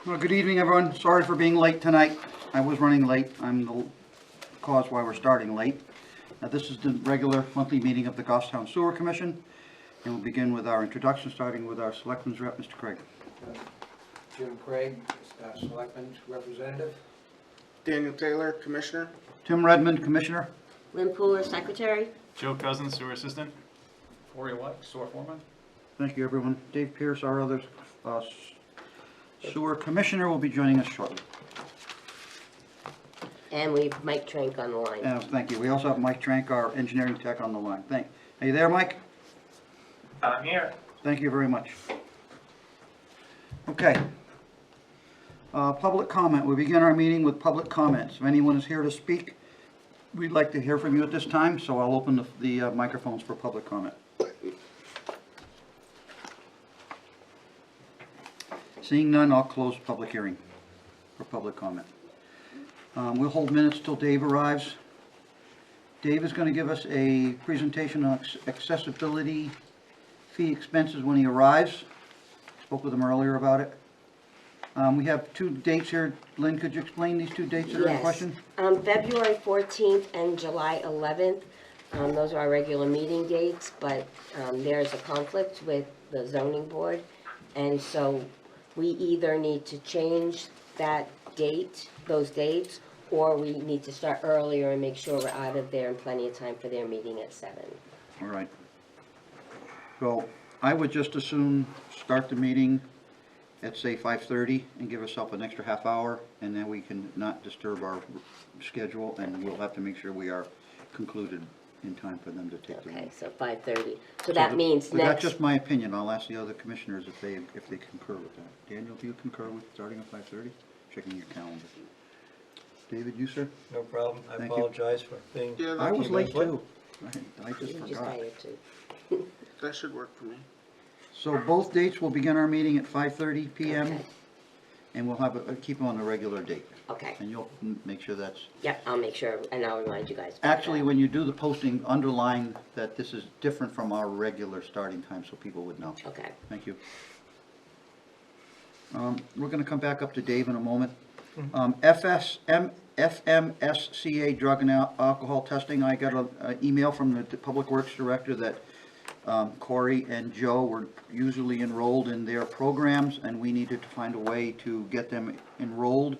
Well, good evening, everyone. Sorry for being late tonight. I was running late. I'm the cause why we're starting late. This is the regular monthly meeting of the Goffstown Sewer Commission, and we'll begin with our introduction, starting with our Selectman's rep, Mr. Craig. Jim Craig, Selectman's representative. Daniel Taylor, Commissioner. Tim Redmond, Commissioner. Lynn Pooler, Secretary. Joe Cousins, Sewer Assistant. Corey White, Sewer Foreman. Thank you, everyone. Dave Pierce, our other Sewer Commissioner, will be joining us shortly. And we have Mike Trank on the line. Thank you. We also have Mike Trank, our engineering tech, on the line. Are you there, Mike? I'm here. Thank you very much. Okay. Public comment. We begin our meeting with public comments. If anyone is here to speak, we'd like to hear from you at this time, so I'll open the microphones for public comment. Seeing none, I'll close public hearing for public comment. We'll hold minutes till Dave arrives. Dave is going to give us a presentation on accessibility fee expenses when he arrives. Spoke with him earlier about it. We have two dates here. Lynn, could you explain these two dates that are in question? February 14th and July 11th. Those are our regular meeting dates, but there's a conflict with the zoning board. And so we either need to change that date, those dates, or we need to start earlier and make sure we're out of there in plenty of time for their meeting at 7. All right. So I would just as soon start the meeting at, say, 5:30 and give ourselves an extra half hour, and then we can not disturb our schedule, and we'll have to make sure we are concluded in time for them to take the Okay, room. so 5:30. So that means But that's next, just my opinion. I'll ask the other commissioners if they concur with that. Daniel, do you concur with starting at 5:30? Checking your calendar. David, you, sir? No problem. I Thank you. apologize for being. Yeah, I was late What? too. I just you just forgot. hired two. that should work for me. So both dates will begin our meeting at 5:30 PM, Okay. and we'll have keep them on a regular date. Okay, And you'll make sure that's, yep, I'll make sure, and I'll remind you guys. about actually, that. when you do the posting, underline that this is different from our regular starting time, so people would know. Okay. Thank you. We're gonna come back up to Dave in a moment. FMSCA drug and alcohol testing, I got an email from the Public Works Director that Corey and Joe were usually enrolled in their programs, and we needed to find a way to get them enrolled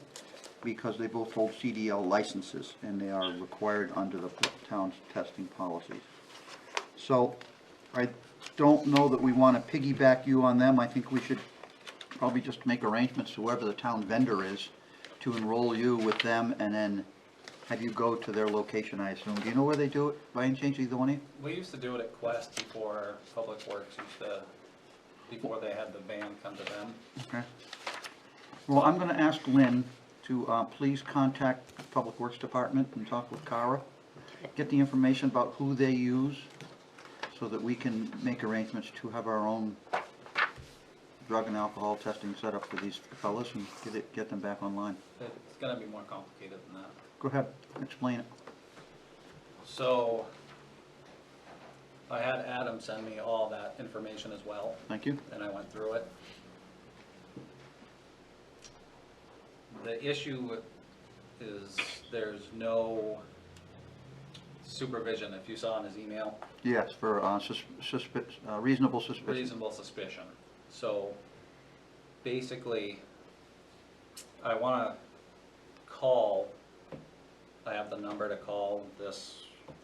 because they both hold CDL licenses, and they are required under the town's testing policies. So I don't know that we want to piggyback you on them. I think we should probably just make arrangements, whoever the town vendor is, to enroll you with them, and then have you go to their location, I assume. Do you know where they do it, by any chance, either one of you? We used to do it at Quest before Public Works before they had the van come to them. Okay. Well, I'm gonna ask Lynn to please contact the Public Works Department and talk with Cara. Get the information about who they use, so that we can make arrangements to have our own drug and alcohol testing set up for these fellas and get them back online. It's gonna be more complicated than that. Go ahead, explain it. So I had Adam send me all that information as well, Thank you. and I went through it. The issue is there's no supervision, if you saw in his email, Yes, for reasonable suspicion. reasonable suspicion. So basically, I want to call, I have the number to call the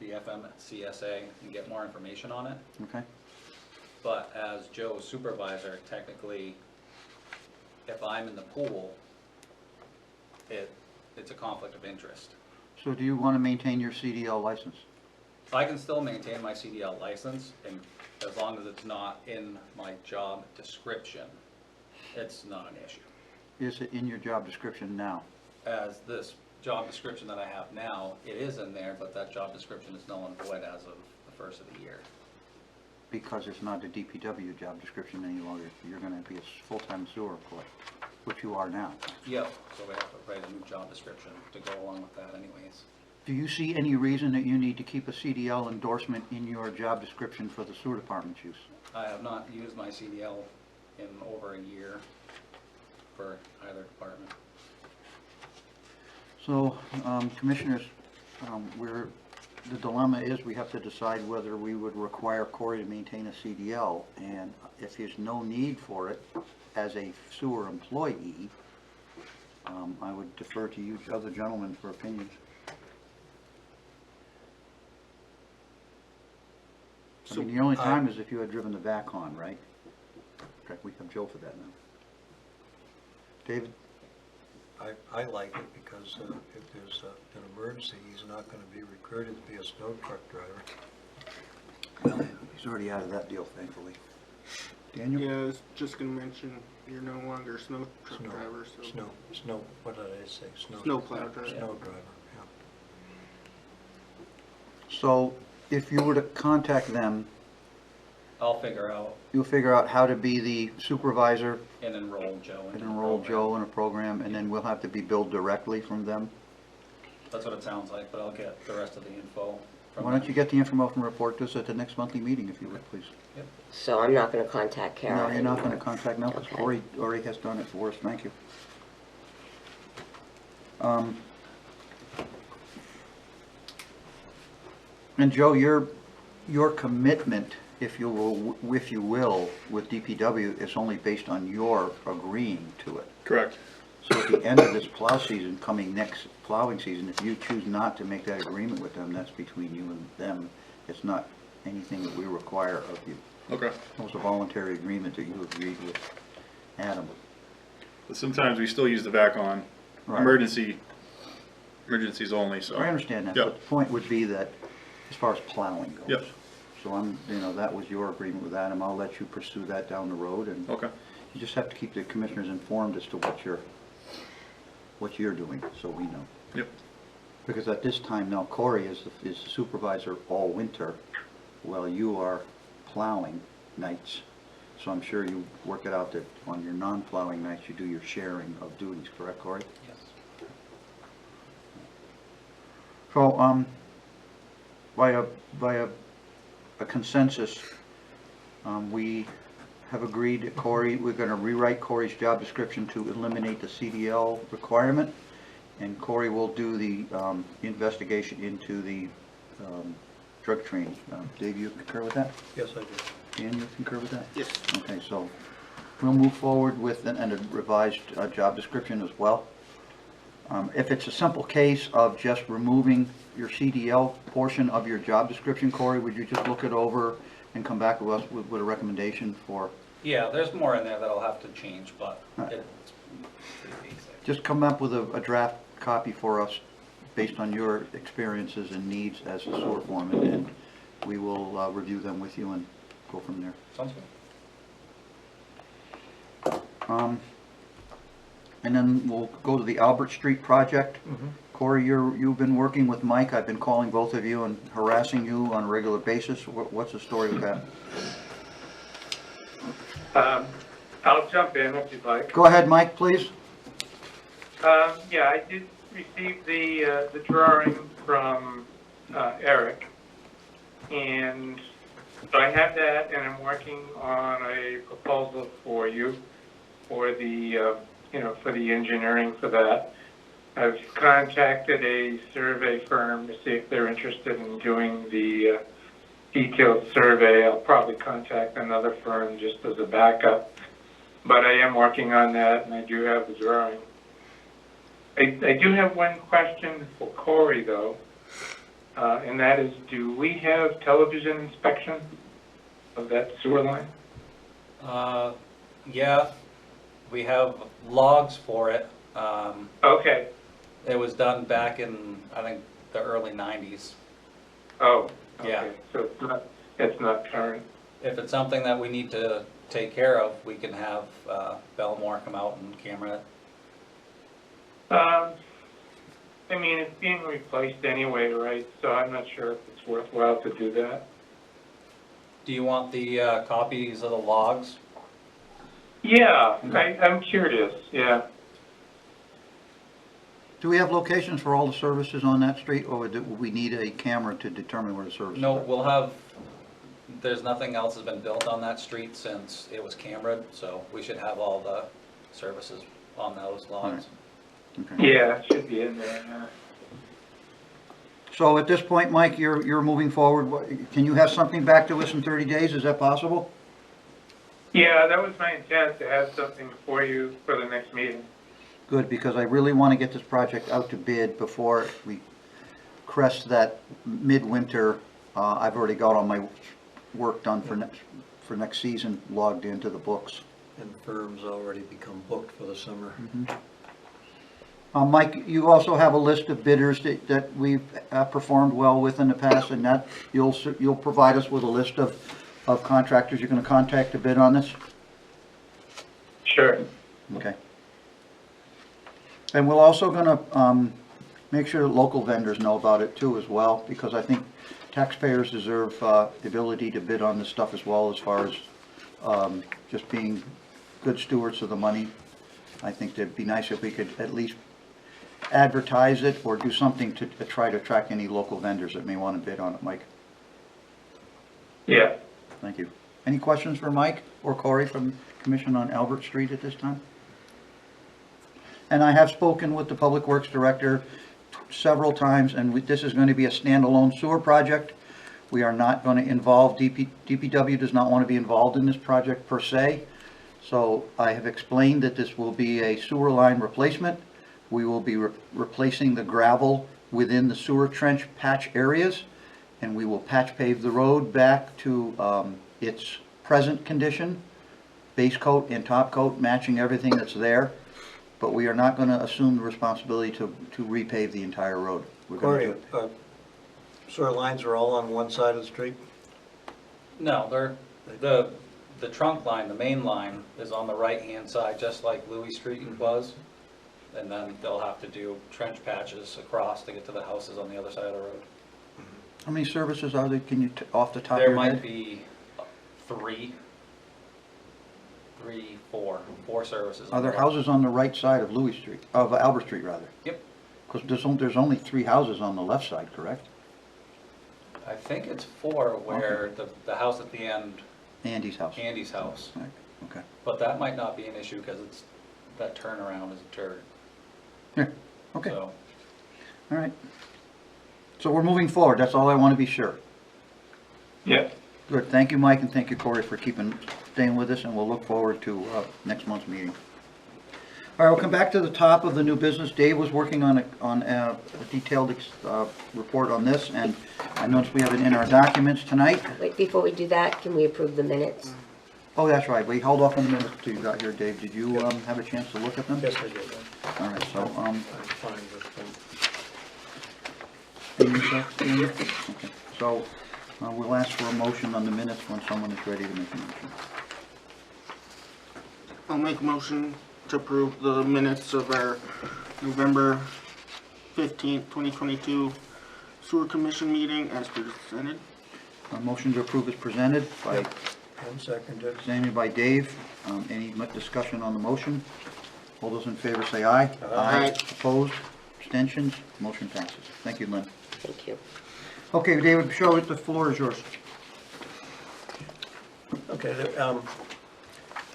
FMCSA and get more information on it. Okay, But as Joe's supervisor, technically, if I'm in the pool, it's a conflict of interest. so do you want to maintain your CDL license? I can still maintain my CDL license, and as long as it's not in my job description, it's not an issue. Is it in your job description now? As this job description that I have now, it is in there, but that job description is null and void as of the first of the year. Because it's not a DPW job description any longer. You're going to be a full-time sewer employee, which you are now. Yep, so we have to write a new job description to go along with that anyways. Do you see any reason that you need to keep a CDL endorsement in your job description for the sewer department's use? I have not used my CDL in over a year for either other department. So, commissioners, the dilemma is we have to decide whether we would require Corey to maintain a CDL, and if there's no need for it as a sewer employee, I would defer to you other gentlemen for opinions. I mean, the only time is if you had driven the vac on, right? Okay, we have Joe for that now. David? I like it because if there's an emergency, he's not going to be recruited to be a snow truck driver. Well, he's already out of that deal, thankfully. Daniel? Yeah, I was just gonna mention, you're no longer a snow truck Snow- driver, so. Snow, what did I say? Snow plow driver. Snow driver, yeah. So, if you were to contact them, I'll figure out you'll figure out how to be the supervisor and enroll Joe in and the enroll program. Joe in a program, and then we'll have to be billed directly from them. That's what it sounds like, but I'll get the rest of the info from Why don't them. you get the information and report to us at the next monthly meeting, if you would, please? So I'm not gonna contact Kara No, you're not anymore. gonna contact Mel, because Okay. Corey already has done it for us, thank you. And Joe, your commitment, if you will, with DPW is only based on your agreeing to it. Correct. So at the end of this plow season, coming next plowing season, if you choose not to make that agreement with them, that's between you and them. It's not anything that we require of you. Okay. It was a voluntary agreement that you agreed with Adam. But sometimes we still use the vac on Right. emergencies only, so. I understand that, Yep. but the point would be that as far as plowing goes. Yep. So that was your agreement with Adam. I'll let you pursue that down the road, and Okay. you just have to keep the commissioners informed as to what you're doing, so we know. Yep. Because at this time now, Corey is the supervisor all winter, while you are plowing nights. So I'm sure you work it out that on your non-plowing nights, you do your sharing of duties, correct, Corey? Yes. So, by a consensus, we have agreed that Corey, we're gonna rewrite Corey's job description to eliminate the CDL requirement, and Corey will do the investigation into the drug training. Dave, you concur with that? Yes, I do. Dan, you concur with that? Yes. Okay, so we'll move forward with a revised job description as well. If it's a simple case of just removing your CDL portion of your job description, Corey, would you just look it over and come back to us with a recommendation for, Yeah, there's more in there that I'll have to change, but Alright. it's pretty basic. just come up with a draft copy for us based on your experiences and needs as a sewer foreman, and we will review them with you and go from there. Sounds good. And then we'll go to the Albert Street project. Corey, you've been working with Mike. I've been calling both of you and harassing you on a regular basis. What's the story with that? I'll jump in if you'd like. Go ahead, Mike, please. Yeah, I did receive the drawing from Eric, and so I have that, and I'm working on a proposal for you for the for the engineering for that. I've contacted a survey firm to see if they're interested in doing the detailed survey. I'll probably contact another firm just as a backup, but I am working on that, and I do have the drawing. I do have one question for Corey, though, and that is, do we have television inspection of that sewer line? Yeah, we have logs for it. Okay. It was done back in, I think, the early 90s. Oh, okay. Yeah. So it's not current. If it's something that we need to take care of, we can have Belmore come out and camera it. I mean, it's being replaced anyway, right? So I'm not sure if it's worthwhile to do that. Do you want the copies of the logs? Yeah, I'm curious, yeah. Do we have locations for all the services on that street, or do we need a camera to determine where the services No, are? we'll have, there's nothing else has been built on that street since it was cambered, so we should have all the services on those lots. Okay. Yeah, it should be in there, yeah. So at this point, Mike, you're moving forward. Can you have something back to us in 30 days? Is that possible? Yeah, that was my intent, to have something for you for the next meeting. Good, because I really want to get this project out to bid before we crest that midwinter. I've already got all my work done for next season logged into the books. And firms already become booked for the summer. Mike, you also have a list of bidders that we've performed well with in the past, and that you'll provide us with a list of contractors you're going to contact to bid on this? Sure. Okay. And we're also going to make sure that local vendors know about it too as well, because I think taxpayers deserve the ability to bid on this stuff as well, as far as just being good stewards of the money. I think it'd be nice if we could at least advertise it or do something to try to attract any local vendors that may want to bid on it, Mike. Yeah. Thank you. Any questions for Mike or Corey from Commission on Albert Street at this time? And I have spoken with the Public Works Director several times, and this is going to be a standalone sewer project. We are not going to involve, DPW does not want to be involved in this project per se. So I have explained that this will be a sewer line replacement. We will be replacing the gravel within the sewer trench patch areas, and we will patch pave the road back to its present condition, base coat and top coat matching everything that's there. But we are not going to assume the responsibility to repave the entire road. We're going to Corey, do it. sewer lines are all on one side of the street? No, the trunk line, the main line, is on the right-hand side, just like Louis Street and Buzz. And then they'll have to do trench patches across to get to the houses on the other side of the road. How many services are there? Can you, off the top of There your head? might be four services. Are there houses on the right side of Louis Street, of Albert Street rather? Yep. Because there's only 3 houses on the left side, correct? I think it's 4 where the house at the end, Andy's house. Andy's house. Right, okay. But that might not be an issue because that turnaround is a turd. Here, okay, all So, right. So we're moving forward, that's all I want to be sure. Yeah. Good, thank you, Mike, and thank you, Corey, for staying with us, and we'll look forward to next month's meeting. All right, we'll come back to the top of the new business. Dave was working on a detailed report on this, and I noticed we have it in our documents tonight. Wait, before we do that, can we approve the minutes? Oh, that's right, we held off on the minutes till you got here, Dave. Did you have a chance to look at them? Yes, I did. All right, so, I'm fine with them. okay, so we'll ask for a motion on the minutes when someone is ready to make a motion. I'll make a motion to approve the minutes of our November 15th, 2022 sewer commission meeting as presented. A motion to approve is presented by And seconded. Sammy, by Dave. Any discussion on the motion? All those in favor say aye. Aye. Opposed? Abstentions? Motion passes. Thank you, Lynn. Thank you. Okay, David, show it, the floor is yours. Okay,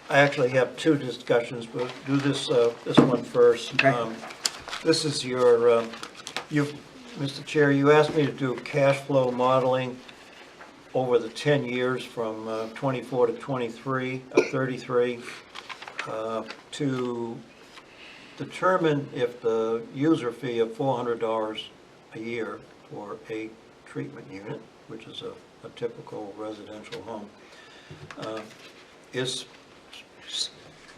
I actually have 2 discussions, but do this one first. Okay. This is your, Mr. Chair, you asked me to do cash flow modeling over the 10 years from 24 to 33, 33, to determine if the user fee of $400 a year for a treatment unit, which is a typical residential home,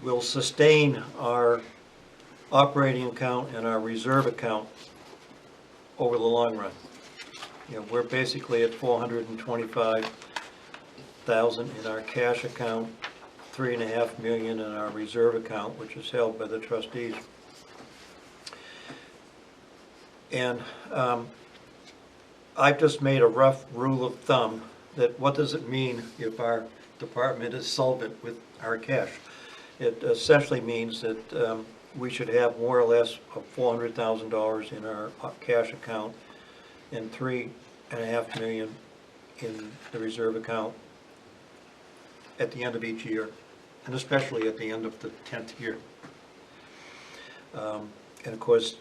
will sustain our operating account and our reserve account over the long run. You know, we're basically at 425,000 in our cash account, 3.5 million in our reserve account, which is held by the trustees. And I've just made a rough rule of thumb that what does it mean if our department is solvent with our cash? It essentially means that we should have more or less $400,000 in our cash account and 3.5 million in the reserve account at the end of each year, and especially at the end of the 10th year. And of course,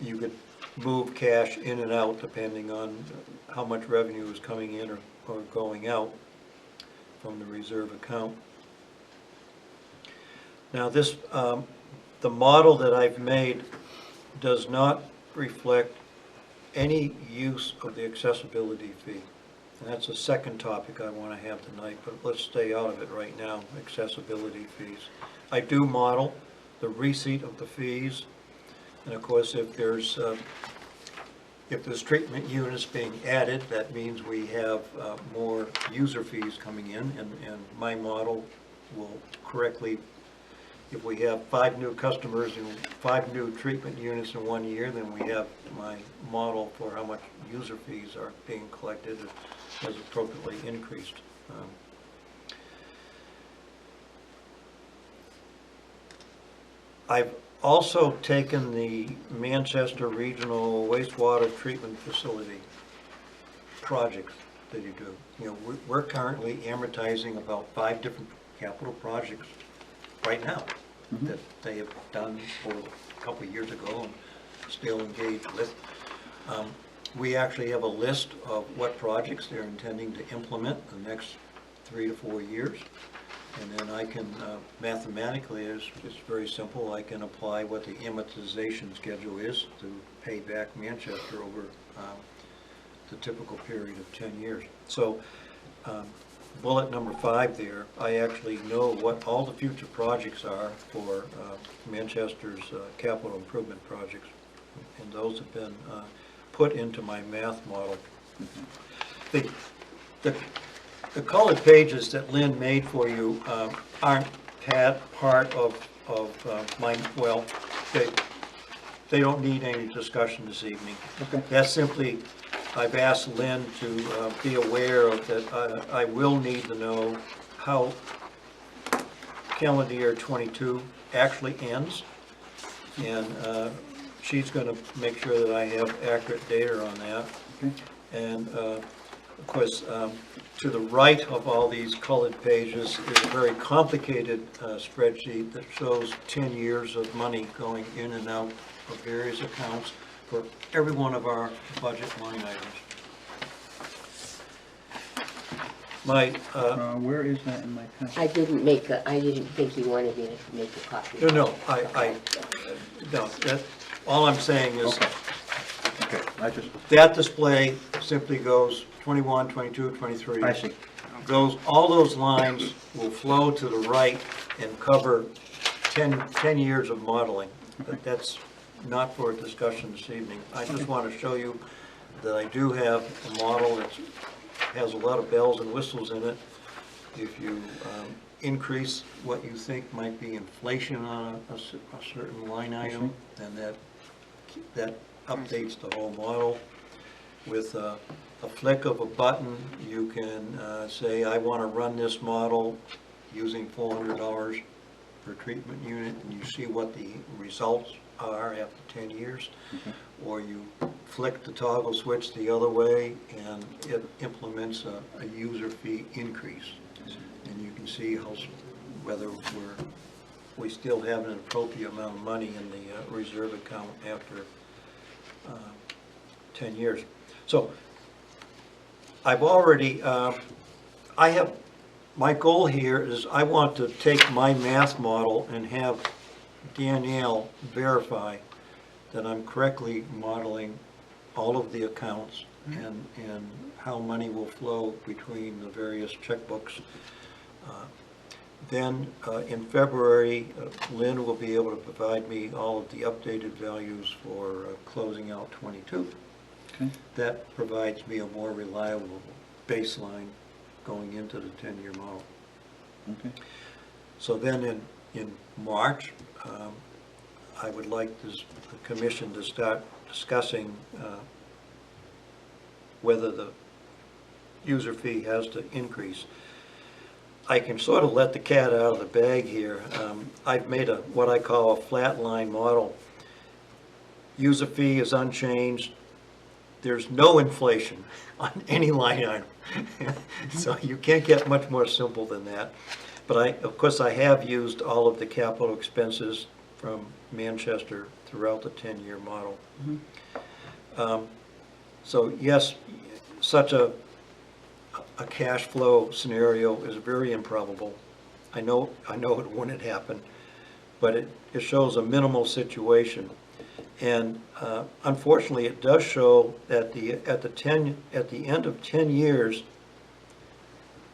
you could move cash in and out depending on how much revenue is coming in or going out from the reserve account. Now this, the model that I've made does not reflect any use of the accessibility fee. And that's the second topic I want to have tonight, but let's stay out of it right now, accessibility fees. I do model the receipt of the fees, and of course, if there's treatment units being added, that means we have more user fees coming in, and my model will correctly, if we have 5 new customers and 5 new treatment units in 1 year, then we have my model for how much user fees are being collected has appropriately increased. I've also taken the Manchester Regional Wastewater Treatment Facility projects that you do. You know, we're currently amortizing about 5 different capital projects right now that they have done for a couple of years ago and still engaged with. We actually have a list of what projects they're intending to implement in the next 3 to 4 years. And then I can, mathematically, it's very simple, I can apply what the amortization schedule is to pay back Manchester over the typical period of 10 years. So bullet number 5 there, I actually know what all the future projects are for Manchester's capital improvement projects. And those have been put into my math model. The colored pages that Lynn made for you aren't part of my, well, they don't need any discussion this evening. Okay. That's simply, I've asked Lynn to be aware of that I will need to know how calendar year 22 actually ends. And she's going to make sure that I have accurate data on that. Okay. And of course, to the right of all these colored pages is a very complicated spreadsheet that shows 10 years of money going in and out of various accounts for every one of our budget line items. My, Where is that in my pen? I didn't think you wanted me to make a copy. no, that, all I'm saying is Okay. Okay, I just, that display simply goes 21, 22, 23. I see. All those lines will flow to the right and cover 10 years of modeling. But that's not for a discussion this evening. I just want to show you that I do have a model that has a lot of bells and whistles in it. If you increase what you think might be inflation on a certain line item, then that updates the whole model. With a flick of a button, you can say, I want to run this model using $400 per treatment unit, and you see what the results are after 10 years. Or you flick the toggle switch the other way, and it implements a user fee increase. And you can see whether we still have an appropriate amount of money in the reserve account after 10 years. So I've already, my goal here is I want to take my math model and have Danielle verify that I'm correctly modeling all of the accounts and how money will flow between the various checkbooks. Then in February, Lynn will be able to provide me all of the updated values for closing out 22. Okay. That provides me a more reliable baseline going into the 10-year model. Okay. So then in March, I would like the commission to start discussing whether the user fee has to increase. I can sort of let the cat out of the bag here. I've made what I call a flat line model. User fee is unchanged. There's no inflation on any line item. So you can't get much more simple than that. But of course, I have used all of the capital expenses from Manchester throughout the 10-year model. So yes, such a cash flow scenario is very improbable. I know it wouldn't happen, but it shows a minimal situation. And unfortunately, it does show that at the end of 10 years,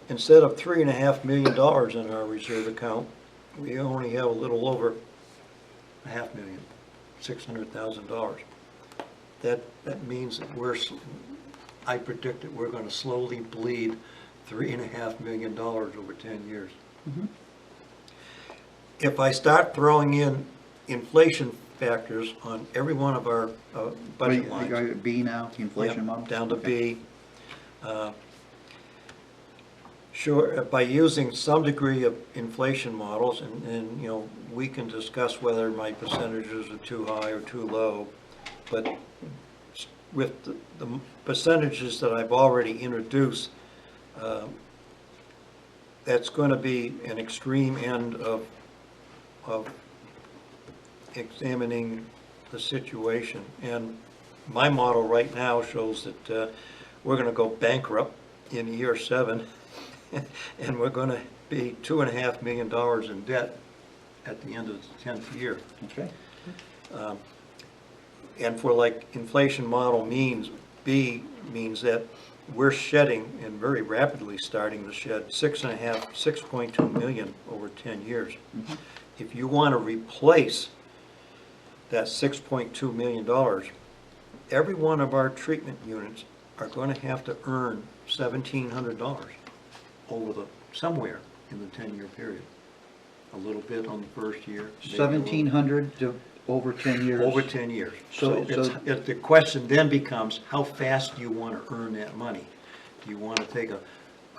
instead of $3.5 million in our reserve account, we only have a little over $500,000, $600,000. That means that I predict that we're going to slowly bleed $3.5 million over 10 years. If I start throwing in inflation factors on every one of our budget lines. You got B now, the inflation Yep, model? down to Okay. B. Sure, by using some degree of inflation models, and, you know, we can discuss whether my percentages are too high or too low, but with the percentages that I've already introduced, that's going to be an extreme end of examining the situation. And my model right now shows that we're going to go bankrupt in year 7, and we're going to be $2.5 million in debt at the end of the 10th year. Okay. And for like inflation model means, B means that we're shedding and very rapidly starting to shed 6.2 million over 10 years. If you want to replace that $6.2 million, every one of our treatment units are going to have to earn $1,700 somewhere in the 10-year period. A little bit on the first year. maybe a little- 1,700 to over 10 years? Over 10 years. So- The question then becomes, how fast do you want to earn that money? Do you want to take a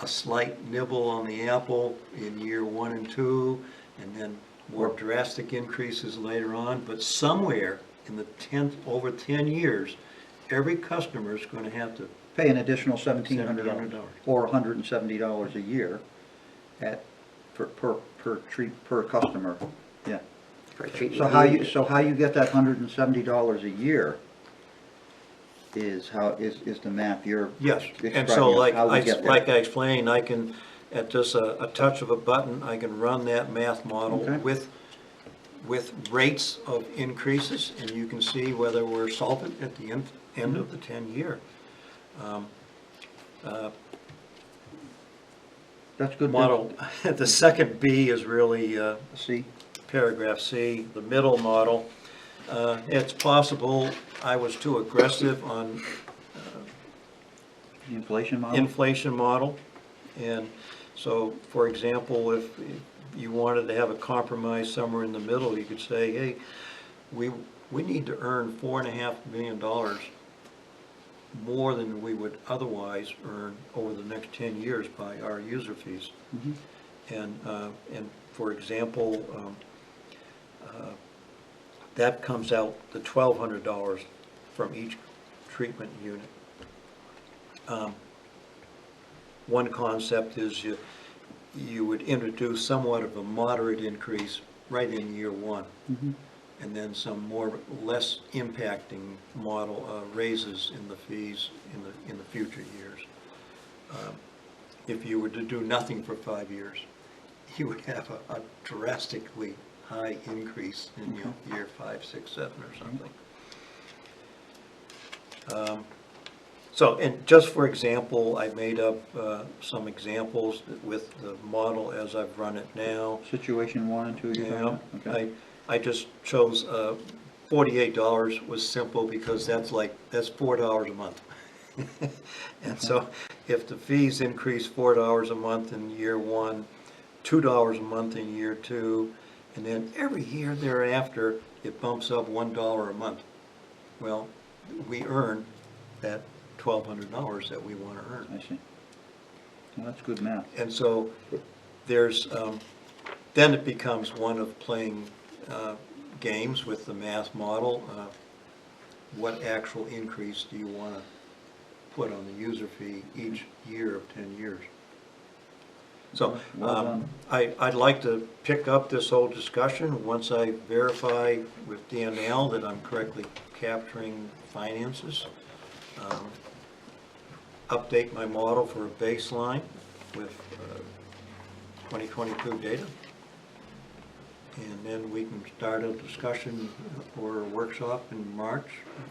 slight nibble on the apple in year 1 and 2, and then more drastic increases later on? But somewhere in the over 10 years, every customer is going to have to Pay an additional $1,700 $1,700. or $170 a year per customer, yeah. For treatment. So how you get that $170 a year is the math you're Yes, and describing so like how we get there. I explained, I can, at just a touch of a button, I can run that math model Okay. with rates of increases, and you can see whether we're solvent at the end of the 10-year. That's good. Model, the second B is really See, paragraph C, the middle model. It's possible I was too aggressive on the inflation model? inflation model. And so, for example, if you wanted to have a compromise somewhere in the middle, you could say, hey, we need to earn $4.5 million more than we would otherwise earn over the next 10 years by our user fees. And for example, that comes out the $1,200 from each treatment unit. One concept is you would introduce somewhat of a moderate increase right in year 1, and then some less impacting model raises in the fees in the future years. If you were to do nothing for 5 years, you would have a drastically high increase in year 5, 6, 7 or something. So, and just for example, I made up some examples with the model as I've run it now. Situation 1 and 2, you're Yeah, talking about? Okay. I just chose $48 was simple because that's $4 a month. And so if the fees increase $4 a month in year 1, $2 a month in year 2, and then every year thereafter, it bumps up $1 a month. Well, we earn that $1,200 that we want to earn. I see. Well, that's good math. And so there's, then it becomes one of playing games with the math model. What actual increase do you want to put on the user fee each year of 10 years? So, Well done. I'd like to pick up this whole discussion once I verify with Dan Al that I'm correctly capturing finances. Update my model for a baseline with 2022 data. And then we can start a discussion or a workshop in March,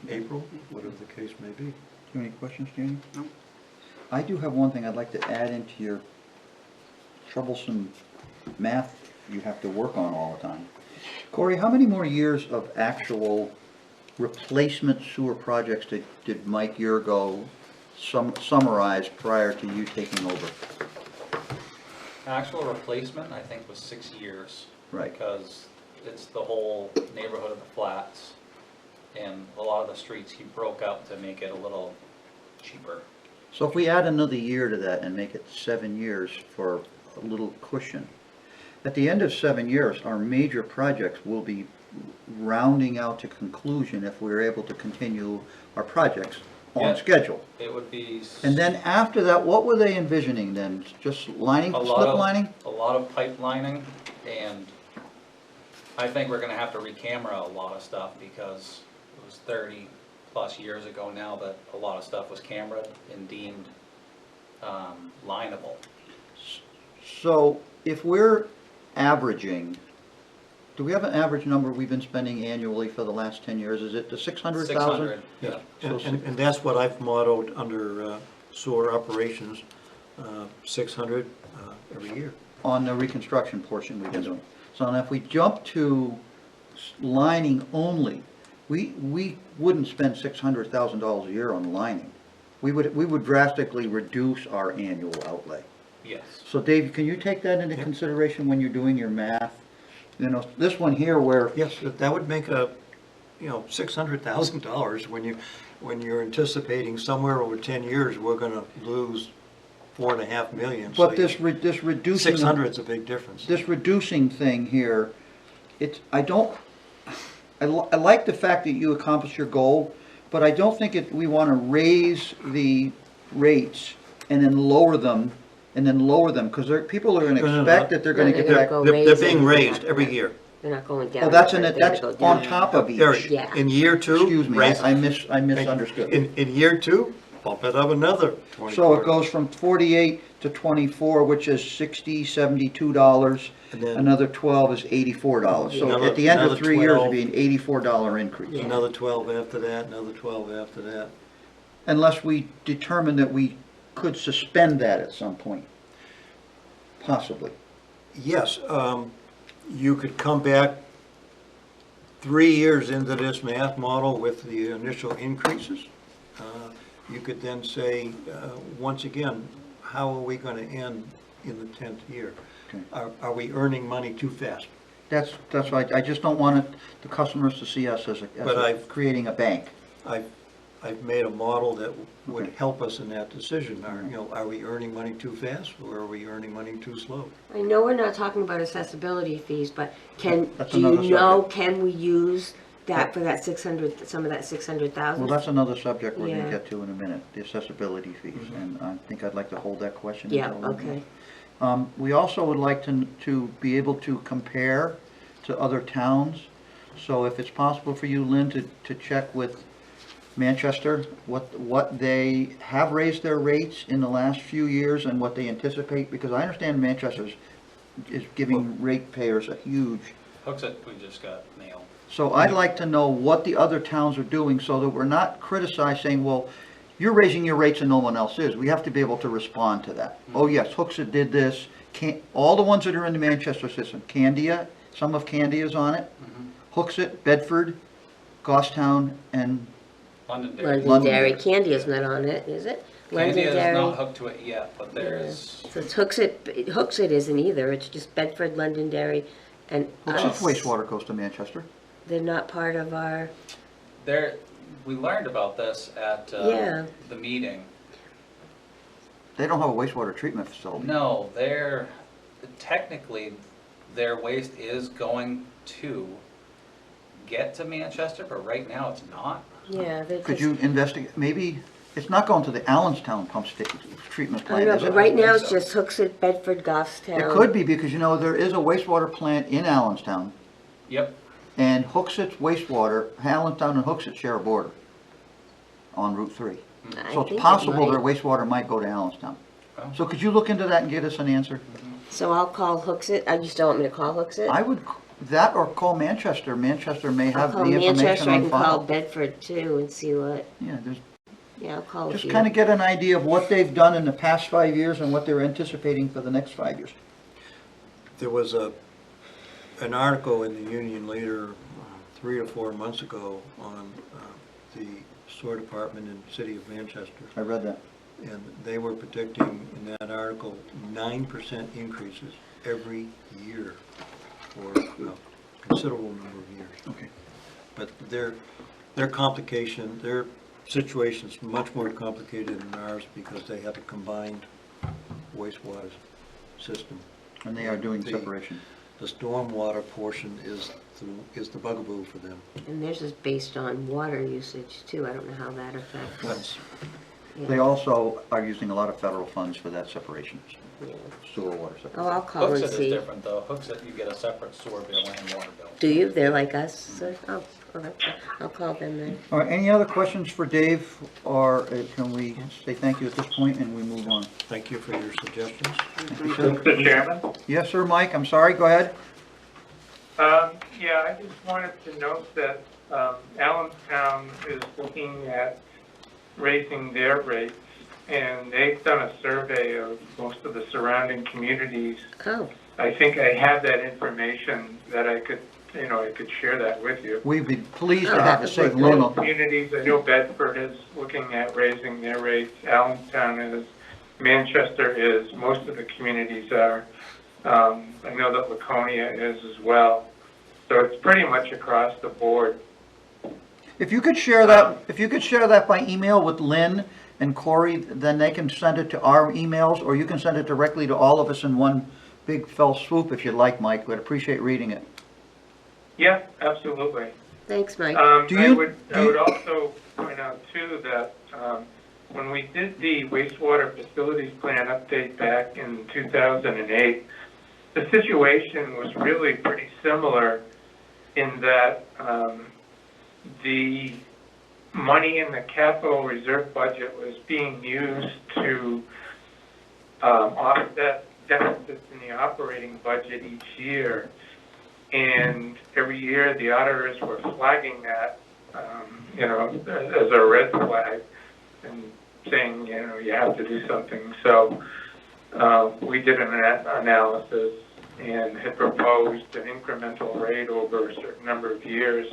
April, whatever the case may be. Do you have any questions, Jamie? No. I do have one thing I'd like to add into your troublesome math you have to work on all the time. Corey, how many more years of actual replacement sewer projects did Mike Yurgo summarize prior to you taking over? Actual replacement, I think, was 6 years. Right. Because it's the whole neighborhood of the flats, and a lot of the streets he broke up to make it a little cheaper. So if we add another year to that and make it 7 years for a little cushion, at the end of 7 years, our major projects will be rounding out to conclusion if we're able to continue our projects on Yeah. schedule. It would be. And then after that, what were they envisioning then? Just lining, A slip lot of, lining? a lot of pipelining, and I think we're gonna have to re-camera a lot of stuff because it was 30+ years ago now that a lot of stuff was cameraed and deemed lineable. So if we're averaging, do we have an average number we've been spending annually for the last 10 years? Is it the 600,000? 600, yeah. And that's what I've modeled under sewer operations, 600 every year. On the reconstruction portion we've been doing. So now if we jump to lining only, we wouldn't spend $600,000 a year on lining. We would drastically reduce our annual outlay. Yes. So Dave, can you take that into consideration when you're doing your math? You know, this one here where, Yes, that would make $600,000 when you're anticipating somewhere over 10 years, we're gonna lose 4.5 million. So but this reducing. 600 is a big difference. This reducing thing here, I like the fact that you accomplished your goal, but I don't think we want to raise the rates and then lower them, because people are going to No, no, no. expect that they're going to They're get gonna back. go They're raise being it. raised every year. They're not going down. Oh, that's they're that's gonna go on down. top of There, each. Yeah. in year 2. Excuse me, raise- I misunderstood. In year 2, bump it up another 24. So it goes from 48 to 24, which is $72. And then- Another 12 is $84. So Another- at the end of another 3 years, it'd 12. be an $84 increase. Another 12 after that, another 12 after that. Unless we determine that we could suspend that at some point. Possibly. Yes, you could come back 3 years into this math model with the initial increases. You could then say, once again, how are we going to end in the 10th year? Okay. Are we earning money too fast? That's why I just don't want the customers to see us as But I've- creating a bank. I've made a model that would Okay. help us in that decision. Are we earning money too fast or are we earning money too slow? I know we're not talking about accessibility fees, but That's do you another know, subject. can we use that for that 600, some of that Well, 600,000? that's another subject we're Yeah. gonna get to in a minute, the accessibility fees, and I think I'd like to hold that question. Yeah, until then. okay. We also would like to be able to compare to other towns. So if it's possible for you, Lynn, to check with Manchester, what they have raised their rates in the last few years and what they anticipate, because I understand Manchester is giving ratepayers a huge. Hooksett, we just got nailed. So I'd like to know what the other towns are doing so that we're not criticized saying, well, you're raising your rates and no one else is. We have to be able to respond to that. Oh, yes, Hooksett did this. All the ones that are in the Manchester system, Candia, some of Candia's on it. Hooksett, Bedford, Goffstown, and Londonderry. Londonderry, Candia's not on it, is it? Candia is not Londonderry. hooked to it yet, but there's, So it's Hooksett isn't either, it's just Bedford, Londonderry, and Hooksett's us. wastewater goes to Manchester. They're not part of our, we learned about this at Yeah. the meeting. They don't have a wastewater treatment facility. No, technically, their waste is going to get to Manchester, but right now it's not. yeah, they're Could just, you investigate, maybe it's not going to the Allenstown treatment I plant, know, is but it? right now it's just Hooksett, Bedford, Goffstown. It could be, because you know, there is a wastewater plant in Allenstown, Yep, and Hooksett's wastewater, Allenstown and Hooksett share a border on Route 3. I So think it's it possible might. their wastewater might go to Allenstown. Oh. So could you look into that and get us an answer? So I'll call Hooksett, you still want me to call Hooksett? I would, that or call Manchester. Manchester may I'll have the call information Manchester, I on can call file. Bedford too and see what, Yeah, there's, yeah, I'll call a just few. kind of get an idea of what they've done in the past 5 years and what they're anticipating for the next 5 years. There was an article in the Union Leader 3 or 4 months ago on the sewer department in the city of Manchester. I read that. And they were predicting in that article 9% increases every year for a considerable number of years. Okay. But their complication, their situation's much more complicated than ours because they have a combined wastewater system. And they are doing The- separation. The stormwater portion is the bugaboo for them. And theirs is based on water usage too, I don't know how that affects. That's, Yeah. They also are using a lot of federal funds for that separation, Yeah. sewer water Oh, separation. I'll call and Hooksett is see. different though, Hooksett, you get a separate sewer bill and water bill. Do you? They're like us? So, oh, okay. I'll call them then. All right, any other questions for Dave, or can we say thank you at this point and we move on? thank you for your suggestions. Mr. Chairman? Yes, sir, Mike, I'm sorry, go ahead. Yeah, I just wanted to note that Allenstown is looking at raising their rates, and they've done a survey of most of the surrounding communities. Oh, I think I have that information that I could share that with you. We'd be pleased to Oh, have a that's safe good. Lynn. Most communities, I know Bedford is looking at raising their rates, Allenstown is, Manchester is, most of the communities are. I know that Laconia is as well. So it's pretty much across the board. If you could share that by email with Lynn and Corey, then they can send it to our emails, or you can send it directly to all of us in one big fell swoop if you'd like, Mike. We'd appreciate reading it. Yeah, absolutely. thanks, Mike. Do you- I would also point out too that when we did the wastewater facilities plan update back in 2008, the situation was really pretty similar in that the money in the capital reserve budget was being used to offset deficits in the operating budget each year. And every year, the auditors were flagging that, as a red flag and saying, you have to do something. So we did an analysis and had proposed an incremental rate over a certain number of years.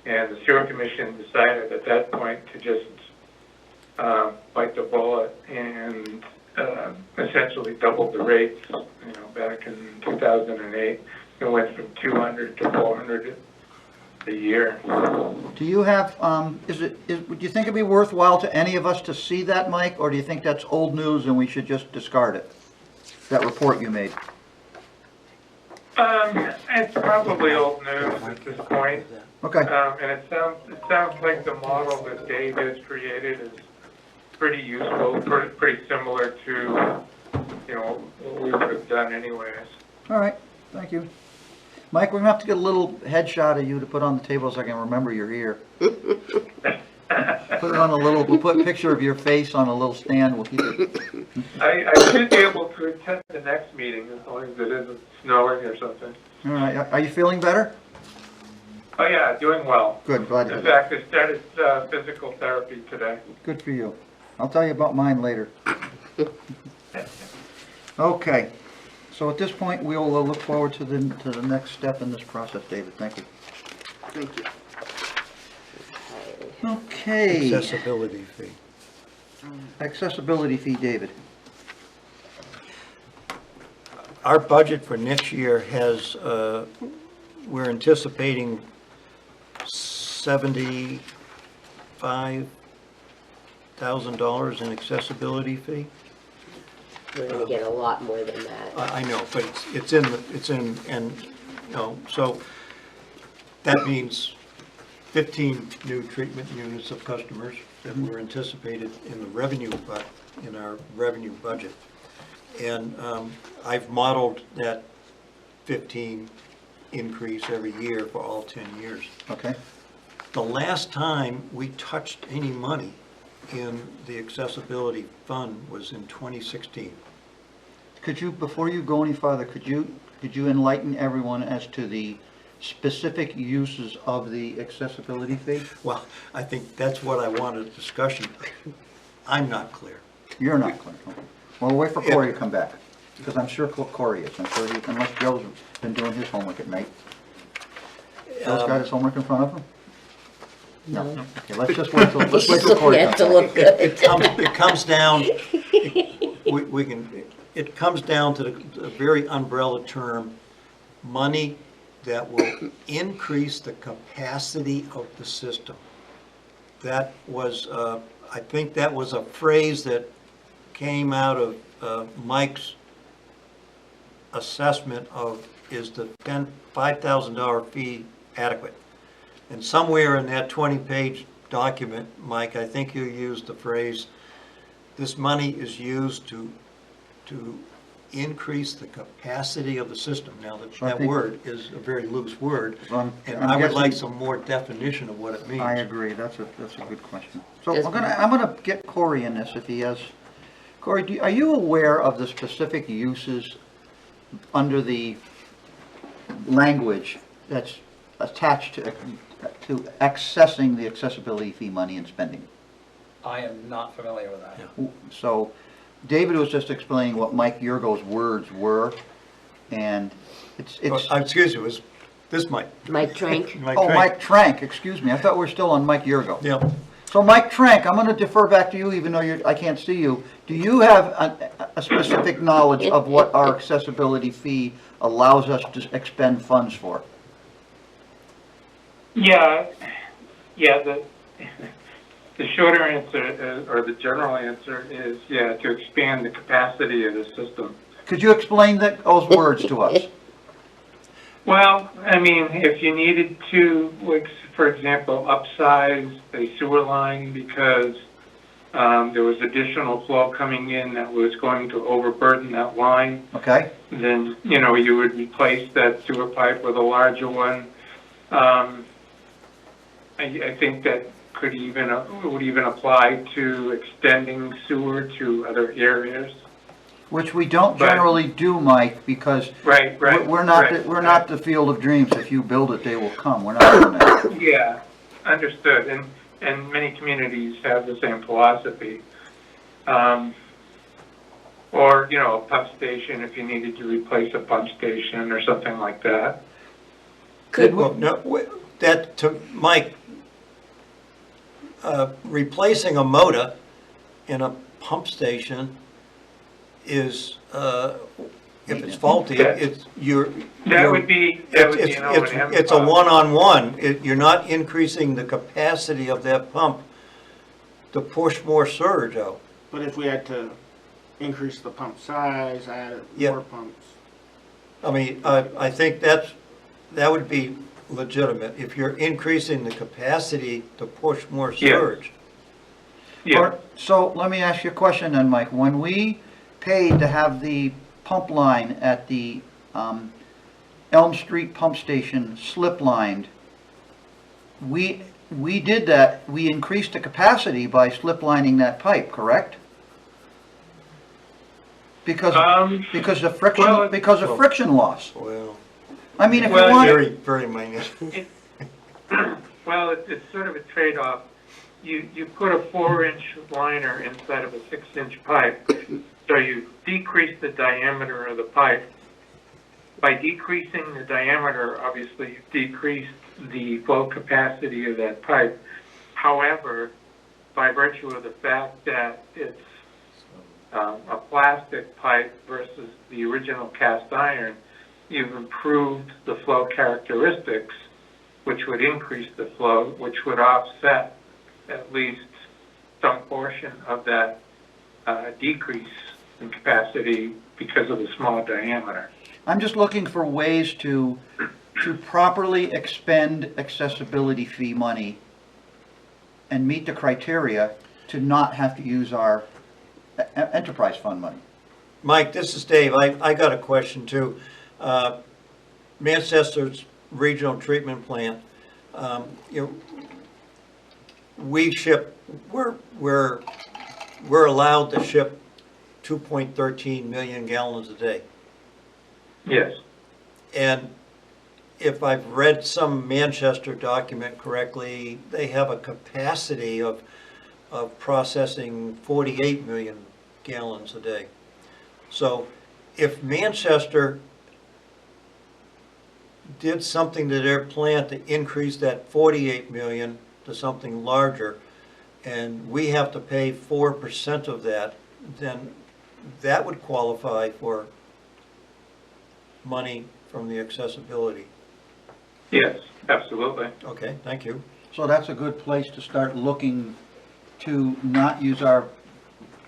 And the Sewer Commission decided at that point to just bite the bullet and essentially doubled the rates, back in 2008. It went from 200 to 400 a year. Do you have, would you think it'd be worthwhile to any of us to see that, Mike, or do you think that's old news and we should just discard it? That report you made? It's probably old news at this point. Okay, And it sounds like the model that Dave has created is pretty useful, pretty similar to, what we would have done anyways. all right, thank you. Mike, we're gonna have to get a little headshot of you to put on the table so I can remember you're here. Put it on we'll put a picture of your face on a little stand, we'll keep it. I should be able to attend the next meeting as long as it isn't snowing or something. All right, are you feeling better? Oh yeah, doing well. Good, glad to hear In that. fact, I started physical therapy today. Good for you. I'll tell you about mine later. Okay, so at this point, we'll look forward to the next step in this process, David, thank you. Thank you. Okay, Accessibility fee. accessibility fee, David. Our budget for next year has, we're anticipating $75,000 in accessibility fee. We're gonna get a lot more than that. I know, but it's in, so that means 15 new treatment units of customers that were anticipated in the revenue, in our revenue budget. And I've modeled that 15 increase every year for all 10 years. Okay, The last time we touched any money in the accessibility fund was in 2016. could you, before you go any farther, could you enlighten everyone as to the specific uses of the accessibility fee? Well, I think that's what I wanted a discussion. I'm not clear. You're not clear, okay. Well, we'll wait for Corey to come back, because I'm sure Corey is, I'm sure he, unless Joe's been doing his homework at night. Joe's got his homework in front of him? No. Okay, let's just wait till, let's wait till Corey Yeah, comes to back. look good. It comes down, it comes down to the very umbrella term, money that will increase the capacity of the system. That was, I think that was a phrase that came out of Mike's assessment of, is the $5,000 fee adequate? And somewhere in that 20-page document, Mike, I think you used the phrase, this money is used to increase the capacity of the system. Now, I that think- word is a very loose word, So and I'm I would like guessing- some more definition of what it means. I agree, that's a good question. So Does- I'm gonna get Corey in this if he has, Corey, are you aware of the specific uses under the language that's attached to accessing the accessibility fee money and spending? I am not familiar with that. Yeah. So David was just explaining what Mike Yurgo's words were, and it's, Excuse me, was this Mike? Mike Trank? Mike oh, Trank. Mike Trank, excuse me, I thought we were still on Mike Yurgo. Yeah. So Mike Trank, I'm going to defer back to you, even though I can't see you. Do you have a specific knowledge of what our accessibility fee allows us to expend funds for? Yeah, the shorter answer, or the general answer is, yeah, to expand the capacity of the system. Could you explain those words to us? Well, I mean, if you needed to, like, for example, upsize a sewer line because there was additional flow coming in that was going to overburden that line, Okay? then, you would replace that sewer pipe with a larger one. I think that would even apply to extending sewer to other areas. Which we don't Right. generally do, Mike, because Right. we're not the field of dreams. If you build it, they will come. We're not doing that. Yeah, understood, and many communities have the same philosophy. Or, a pump station if you needed to replace a pump station or something like that. Well, no, Mike, replacing a motor in a pump station is, if it's faulty, That would be an O&M it's a cost. one-on-one. You're not increasing the capacity of that pump to push more surge out. But if we had to increase the pump size, add Yeah. more pumps. I mean, I think that would be legitimate, if you're increasing the capacity to push more Yeah. surge. Yeah, So let me ask you a question then, Mike. When we paid to have the pump line at the Elm Street pump station slip lined, we did that, we increased the capacity by slip lining that pipe, correct? Because of friction, well, because of friction loss. Well, I mean, if you Well, want, very, very minute. well, it's sort of a trade-off. You put a 4-inch liner inside of a 6-inch pipe, so you decrease the diameter of the pipe. By decreasing the diameter, obviously, you decrease the flow capacity of that pipe. However, by virtue of the fact that it's a plastic pipe versus the original cast iron, you've improved the flow characteristics, which would increase the flow, which would offset at least some portion of that decrease in capacity because of the small diameter. I'm just looking for ways to to properly expend accessibility fee money and meet the criteria to not have to use our enterprise fund money. Mike, this is Dave. I got a question too. Manchester's regional treatment plant, you know, we're allowed to ship 2.13 million gallons a day. Yes. And if I've read some Manchester document correctly, they have a capacity of processing 48 million gallons a day. So if Manchester did something to their plant to increase that 48 million to something larger, and we have to pay 4% of that, then that would qualify for money from the accessibility. Yes, absolutely. Okay, thank you. So that's a good place to start looking to not use our,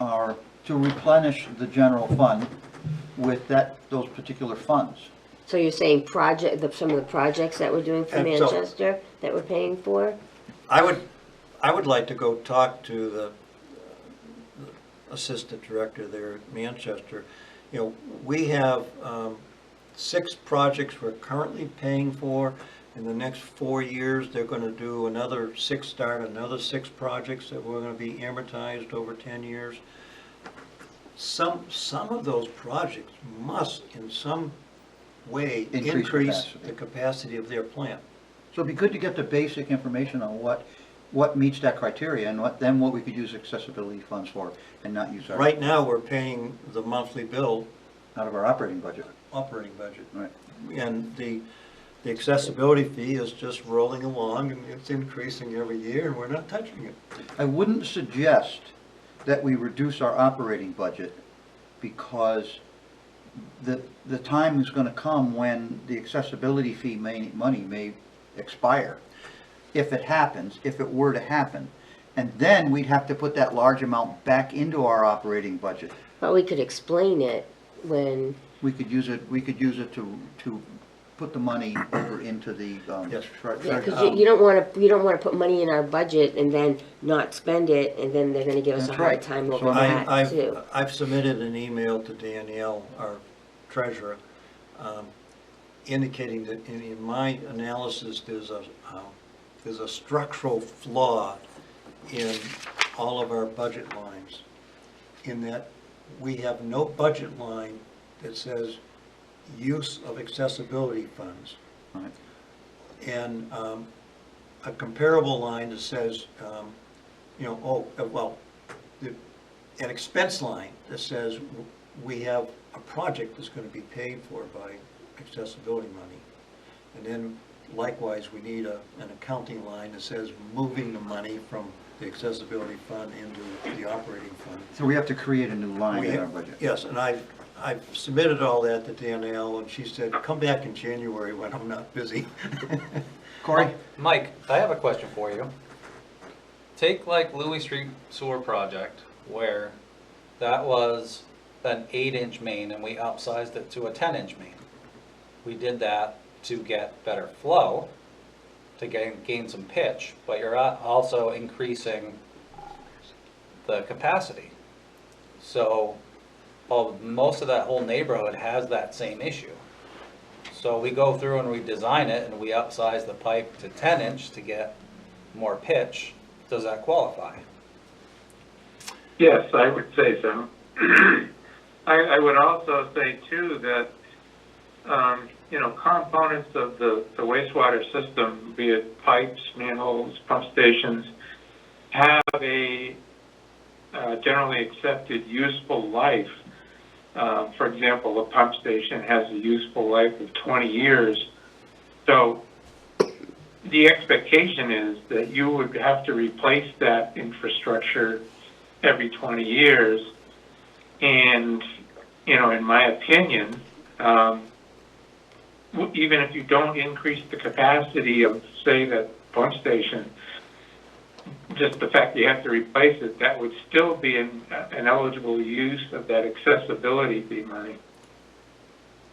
to replenish the general fund with those particular funds. So you're saying some of the projects that we're doing for And so- Manchester that we're paying for? I would like to go talk to the assistant director there at Manchester. You know, we have 6 projects we're currently paying for. In the next 4 years, they're going to do another 6 projects that we're going to be amortized over 10 years. Some of those projects must, in some way, increase capacity. the capacity of their plant. So it'd be good to get the basic information on what meets that criteria and what we could use accessibility funds for and not use our, Right now, we're paying the monthly bill out of our operating budget. operating budget. Right. And the accessibility fee is just rolling along, and it's increasing every year, and we're not touching it. I wouldn't suggest that we reduce our operating budget because the time is gonna come when the accessibility fee money may expire. If it were to happen. And then we'd have to put that large amount back into our operating budget. But we could explain it when, We could use it to put the money over into the, Yes. yeah, because you don't want to put money in our budget and then not spend it, and then they're going to give us a That's hard right. time So over that too. I've submitted an email to Danielle, our treasurer, indicating that in my analysis, there's a structural flaw in all of our budget lines, in that we have no budget line that says use of accessibility funds. Right. And a comparable line that says, an expense line that says we have a project that's going to be paid for by accessibility money. And then likewise, we need an accounting line that says moving the money from the accessibility fund into the operating fund. So we have to create a new line We in have- our budget. Yes, and I've submitted all that to Danielle, and she said, come back in January when I'm not busy. Corey? Mike, I have a question for you. Take like Louis Street Sewer Project, where that was an 8-inch main and we upsized it to a 10-inch main. We did that to get better flow, to gain some pitch, but you're also increasing the capacity. So most of that whole neighborhood has that same issue. So we go through and we design it and we upsize the pipe to 10-inch to get more pitch. Does that qualify? Yes, I would say so. I would also say too that, components of the wastewater system, be it pipes, manholes, pump stations, have a generally accepted useful life. For example, a pump station has a useful life of 20 years. So the expectation is that you would have to replace that infrastructure every 20 years. And, in my opinion, even if you don't increase the capacity of, say, that pump station, just the fact that you have to replace it, that would still be an eligible use of that accessibility fee money.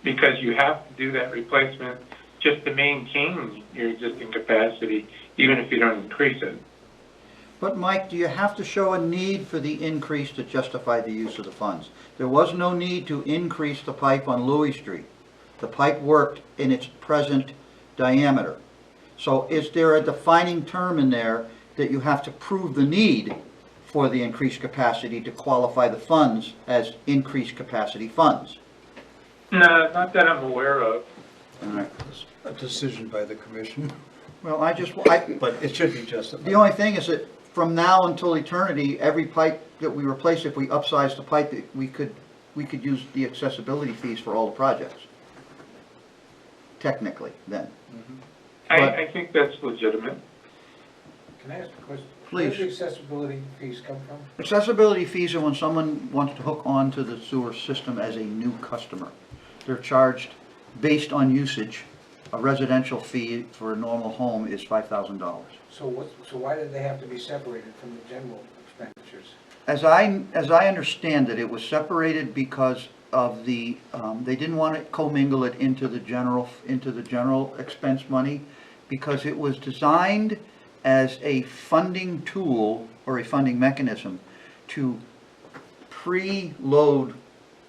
Because you have to do that replacement just to maintain your existing capacity, even if you don't increase it. But Mike, do you have to show a need for the increase to justify the use of the funds? There was no need to increase the pipe on Louis Street. The pipe worked in its present diameter. So is there a defining term in there that you have to prove the need for the increased capacity to qualify the funds as increased capacity funds? No, not that I'm aware of. All right. A decision by the commission, Well, but it should be justified. the only thing is that from now until eternity, every pipe that we replace, if we upsize the pipe, we could use the accessibility fees for all the projects. Technically, then. But- I think that's legitimate. Can I ask a question? Please. Where do the accessibility fees come from? Accessibility fees are when someone wants to hook onto the sewer system as a new customer. They're charged based on usage. A residential fee for a normal home is $5,000. So why did they have to be separated from the general expenditures? As I understand it, it was separated because of the, they didn't want to commingle it into the general expense money, because it was designed as a funding tool or a funding mechanism to preload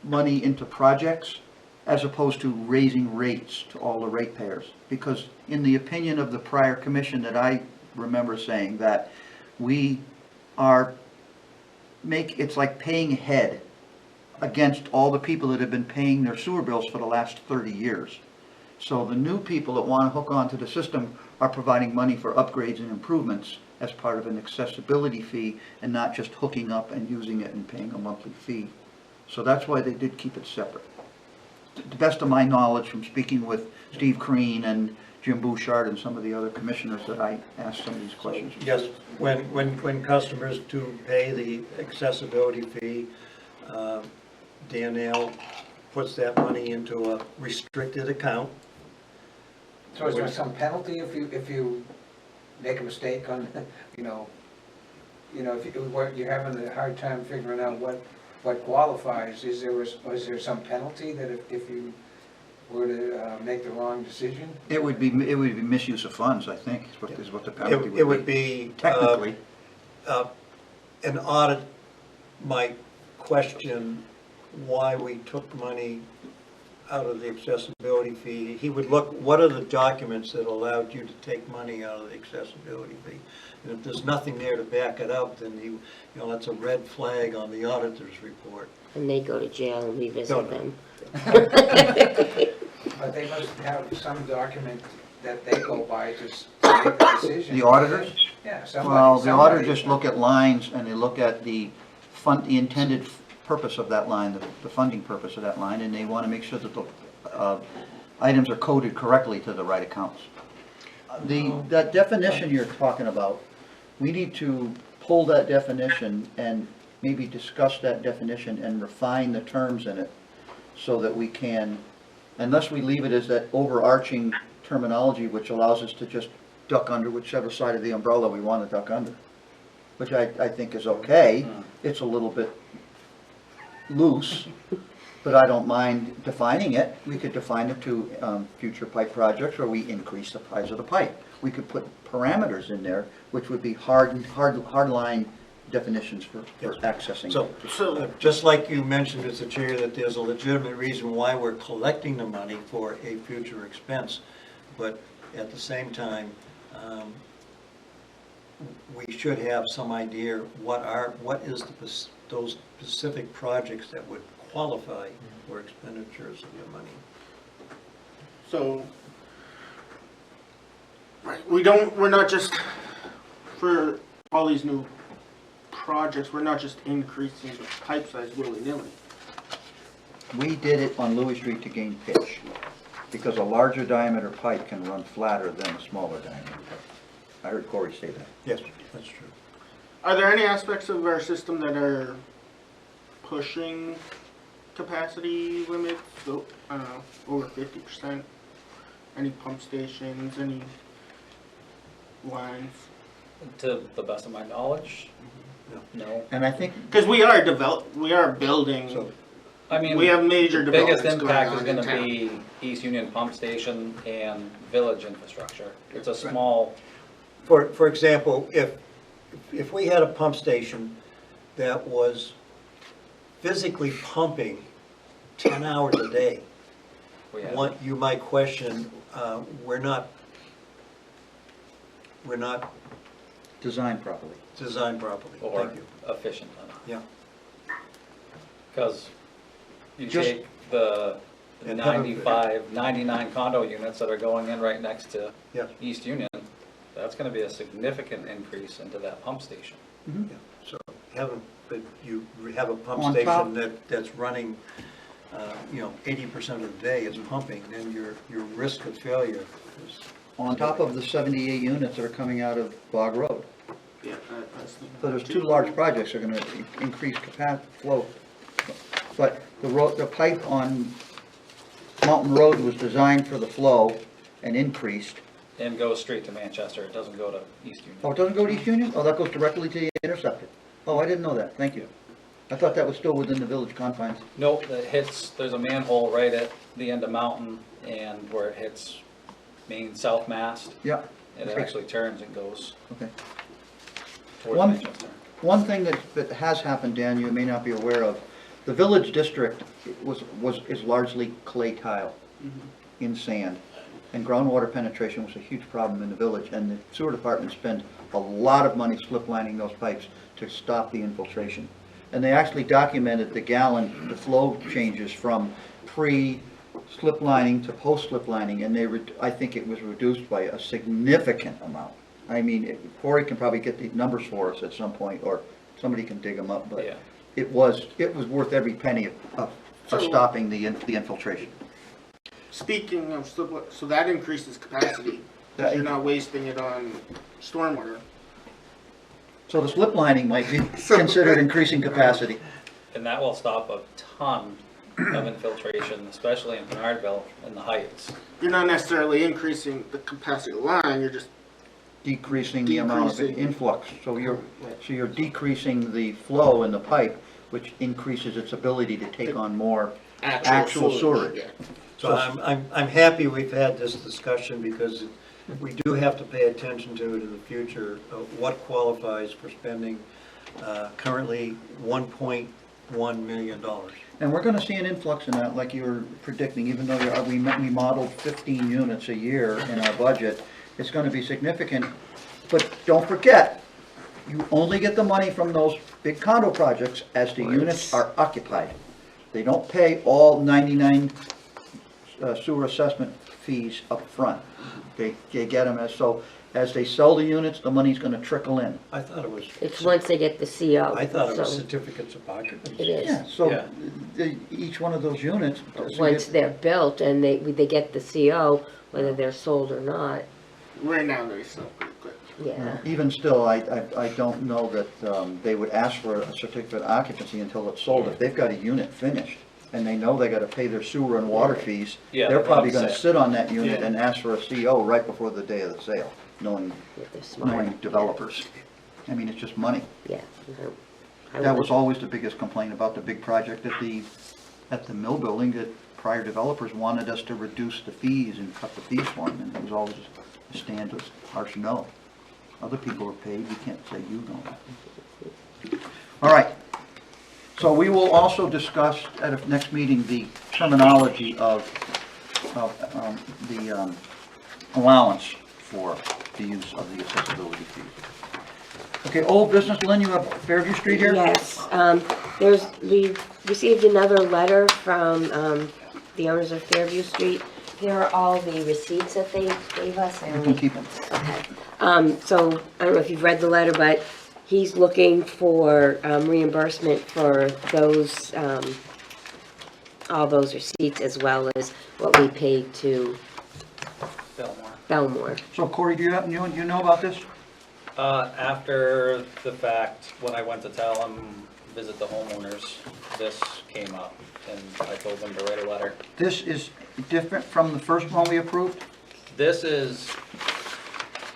money into projects as opposed to raising rates to all the ratepayers. Because in the opinion of the prior commission that I remember saying that we are it's like paying ahead against all the people that have been paying their sewer bills for the last 30 years. So the new people that want to hook onto the system are providing money for upgrades and improvements as part of an accessibility fee, and not just hooking up and using it and paying a monthly fee. So that's why they did keep it separate. To the best of my knowledge from speaking with Steve Crean and Jim Bouchard and some of the other commissioners that I asked some of these questions. Yes, when customers do pay the accessibility fee, DNL puts that money into a restricted account. So is there some penalty if you make a mistake on, if you're having a hard time figuring out what qualifies, is there some penalty that if you were to make the wrong decision? It would be misuse of funds, I think, is what the penalty would be. It would be. Technically. An audit might question why we took money out of the accessibility fee. He would look, what are the documents that allowed you to take money out of the accessibility fee? And if there's nothing there to back it up, then that's a red flag on the auditor's report. And they go to jail and we visit No. them. But they must have some document that they go by to make the decision. The auditors? Yeah, somebody. Well, the auditor somebody- just look at lines and they look at the intended purpose of that line, the funding purpose of that line, and they want to make sure that the items are coded correctly to the right accounts. That definition you're talking about, we need to pull that definition and maybe discuss that definition and refine the terms in it so that we can, unless we leave it as that overarching terminology which allows us to just duck under whichever side of the umbrella we want to duck under, which I think is okay. It's a little bit loose, but I don't mind defining it. We could define it to future pipe projects where we increase the size of the pipe. We could put parameters in there, which would be hard line definitions for accessing. So, just like you mentioned, Mr. Chair, that there's a legitimate reason why we're collecting the money for a future expense, but at the same time, we should have some idea what is those specific projects that would qualify for expenditures of your money. So, we're not just, for all these new projects, we're not just increasing the pipe size willy-nilly. We did it on Louis Street to gain pitch, because a larger diameter pipe can run flatter than a smaller diameter pipe. I heard Corey say that. Yes, that's true. Are there any aspects of our system that are pushing capacity limits, I don't know, over 50%? Any pump stations, any lines? To the best of my knowledge, no. And I think Because we are building So- I mean, We have major biggest developments going impact is on in gonna town. be East Union Pump Station and village infrastructure. It's a small, For example, if we had a pump station that was physically pumping 10 hours a day, we have, what you might question, we're not Designed properly. designed properly. or Thank you. efficient enough. Yeah. Because you Just- take the And have a- 95, 99 condo units that are going in right next to Yeah. East Union, that's gonna be a significant increase into that pump station. Yeah. So but you have a pump On top- station that's running, 80% of the day is pumping, then your risk of failure is. On top of the 78 units that are coming out of Bog Road. Yeah, that's the. So there's two large projects that are gonna increase flow. But the pipe on Mountain Road was designed for the flow and increased. And goes straight to Manchester, it doesn't go to East Union. Oh, it doesn't go to East Union? Oh, that goes directly to the interceptor. Oh, I didn't know that, thank you. I thought that was still within the village confines. Nope, that hits, there's a manhole right at the end of Mountain, and where it hits Main South Mast, Yeah, it Okay. actually turns and goes okay. towards One- Manchester. One thing that has happened, Dan, you may not be aware of, the village district is largely clay tile in sand. And groundwater penetration was a huge problem in the village, and the sewer department spent a lot of money slip lining those pipes to stop the infiltration. And they actually documented the flow changes from pre-slip lining to post-slip lining, and I think it was reduced by a significant amount. I mean, Corey can probably get the numbers for us at some point, or somebody can dig them up, but Yeah. it was worth every penny of So- stopping the infiltration. Speaking of, so that increases capacity, 'cause That- you're not wasting it on stormwater. So the slip lining might be considered increasing capacity. And that will stop a ton of infiltration, especially in Bernardville and the Heights. You're not necessarily increasing the capacity of the line, you're just, Decreasing the amount of Decreasing. influx. So you're decreasing the flow in the pipe, which increases its ability to take on more actual sewerage. yeah. So I'm happy we've had this discussion because we do have to pay attention to it in the future, what qualifies for spending currently $1.1 million. And we're gonna see an influx in that, like you were predicting, even though we modeled 15 units a year in our budget. It's gonna be significant, but don't forget, you only get the money from those big condo projects as the units are occupied. They don't pay all 99 sewer assessment fees up front. They get them as they sell the units, the money's gonna trickle in. I thought it was. It's once they get the CO. I thought it was so certificates of occupancy. It is. Yeah, so Yeah. each one of those units. doesn't Once get- they're built and they get the CO, whether they're sold or not, Right now, they sell pretty quick. yeah. Even still, I don't know that they would ask for a certificate of occupancy until it's sold. If they've got a unit finished and they know they gotta pay their sewer and water fees, Yeah, they're they're probably gonna gonna say- sit on that unit Yeah. and ask for a CO right before the day of the sale, knowing If they're smart. developers. I mean, it's just money. Yeah. I That would- was always the biggest complaint about the big project at the mill building, that prior developers wanted us to reduce the fees and cut the fees for them, and it was always a stand of harsh no. Other people are paid, you can't say you don't. All right, so we will also discuss at a next meeting the terminology of the allowance for the use of the accessibility fees. Okay, old business, Lynn, you have Fairview Street here? Yes, we received another letter from, the owners of Fairview Street. Here are all the receipts that they gave us. You can keep them. Okay. So, I don't know if you've read the letter, but he's looking for reimbursement for those, all those receipts, as well as what we paid to Belmore. Belmore. So Corey, do you know about this? After the fact, when I went to tell them, visit the homeowners, this came up, and I told them to write a letter. This is different from the first one we approved? This is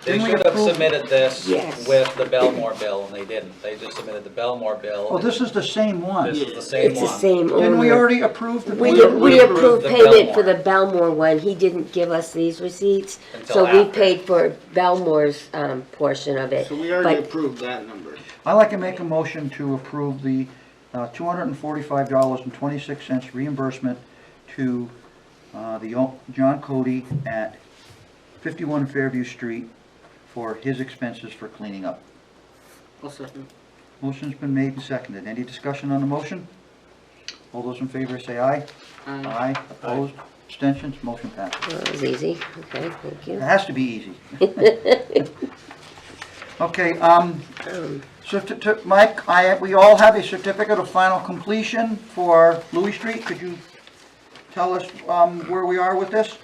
They Didn't we should have approve- submitted this Yes. with the Belmore bill, and they didn't. They just submitted the Belmore bill. Oh, this is the same one. This is the same It's the one. same owner. Didn't we already approve the? We payment? we approved the payment for Belmore. the Belmore one, he didn't give us these receipts, Until so we after. paid for Belmore's, portion of it. So we already But approved that number. I'd like to make a motion to approve the $245.26 reimbursement to John Cody at 51 Fairview Street for his expenses for cleaning up. I'll second. Motion's been made and seconded. Any discussion on the motion? All those in favor say aye. Aye. Opposed? Abstentions? Motion passes. That was easy, okay, thank It you. has to be easy. Okay, Mike, we all have a certificate of final completion for Louis Street. Could you tell us where we are with this?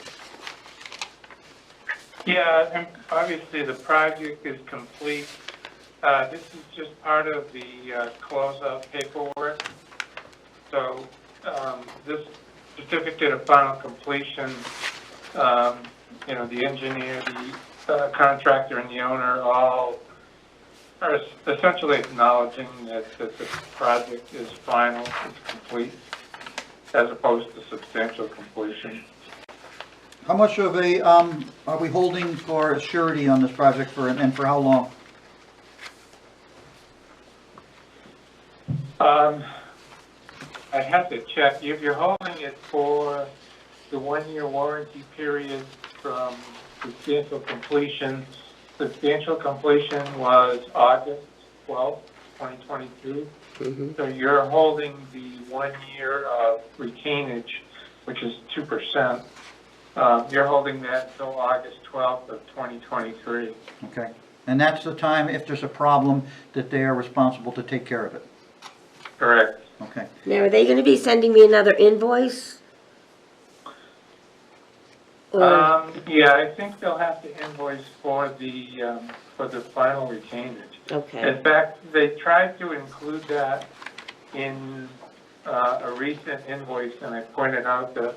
Yeah, and obviously the project is complete. This is just part of the closeout paperwork. So this certificate of final completion, the engineer, the contractor, and the owner all are essentially acknowledging that the project is final, it's complete, as opposed to substantial completion. How much of a, are we holding for surety on this project and for how long? I'd have to check. If you're holding it for the one-year warranty period from substantial completion was August 12th, 2022. So you're holding the 1 year of retainage, which is 2%. You're holding that until August 12th of 2023. Okay. And that's the time, if there's a problem, that they are responsible to take care of it. Correct. Okay. Now, are they gonna be sending me another invoice? Or, Yeah, I think they'll have to invoice for the final retainage. okay, In fact, they tried to include that in a recent invoice, and I pointed out that,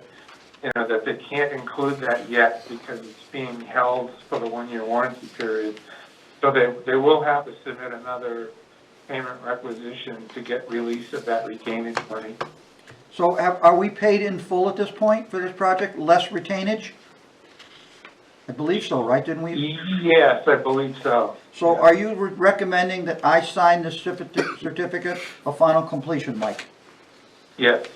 that they can't include that yet because it's being held for the 1 year warranty period. So they will have to submit another payment requisition to get release of that retainage money. So are we paid in full at this point for this project, less retainage? I believe so, right? Didn't we? Yes, I believe so. So are you recommending that I sign the certificate of final completion, Mike? Yes.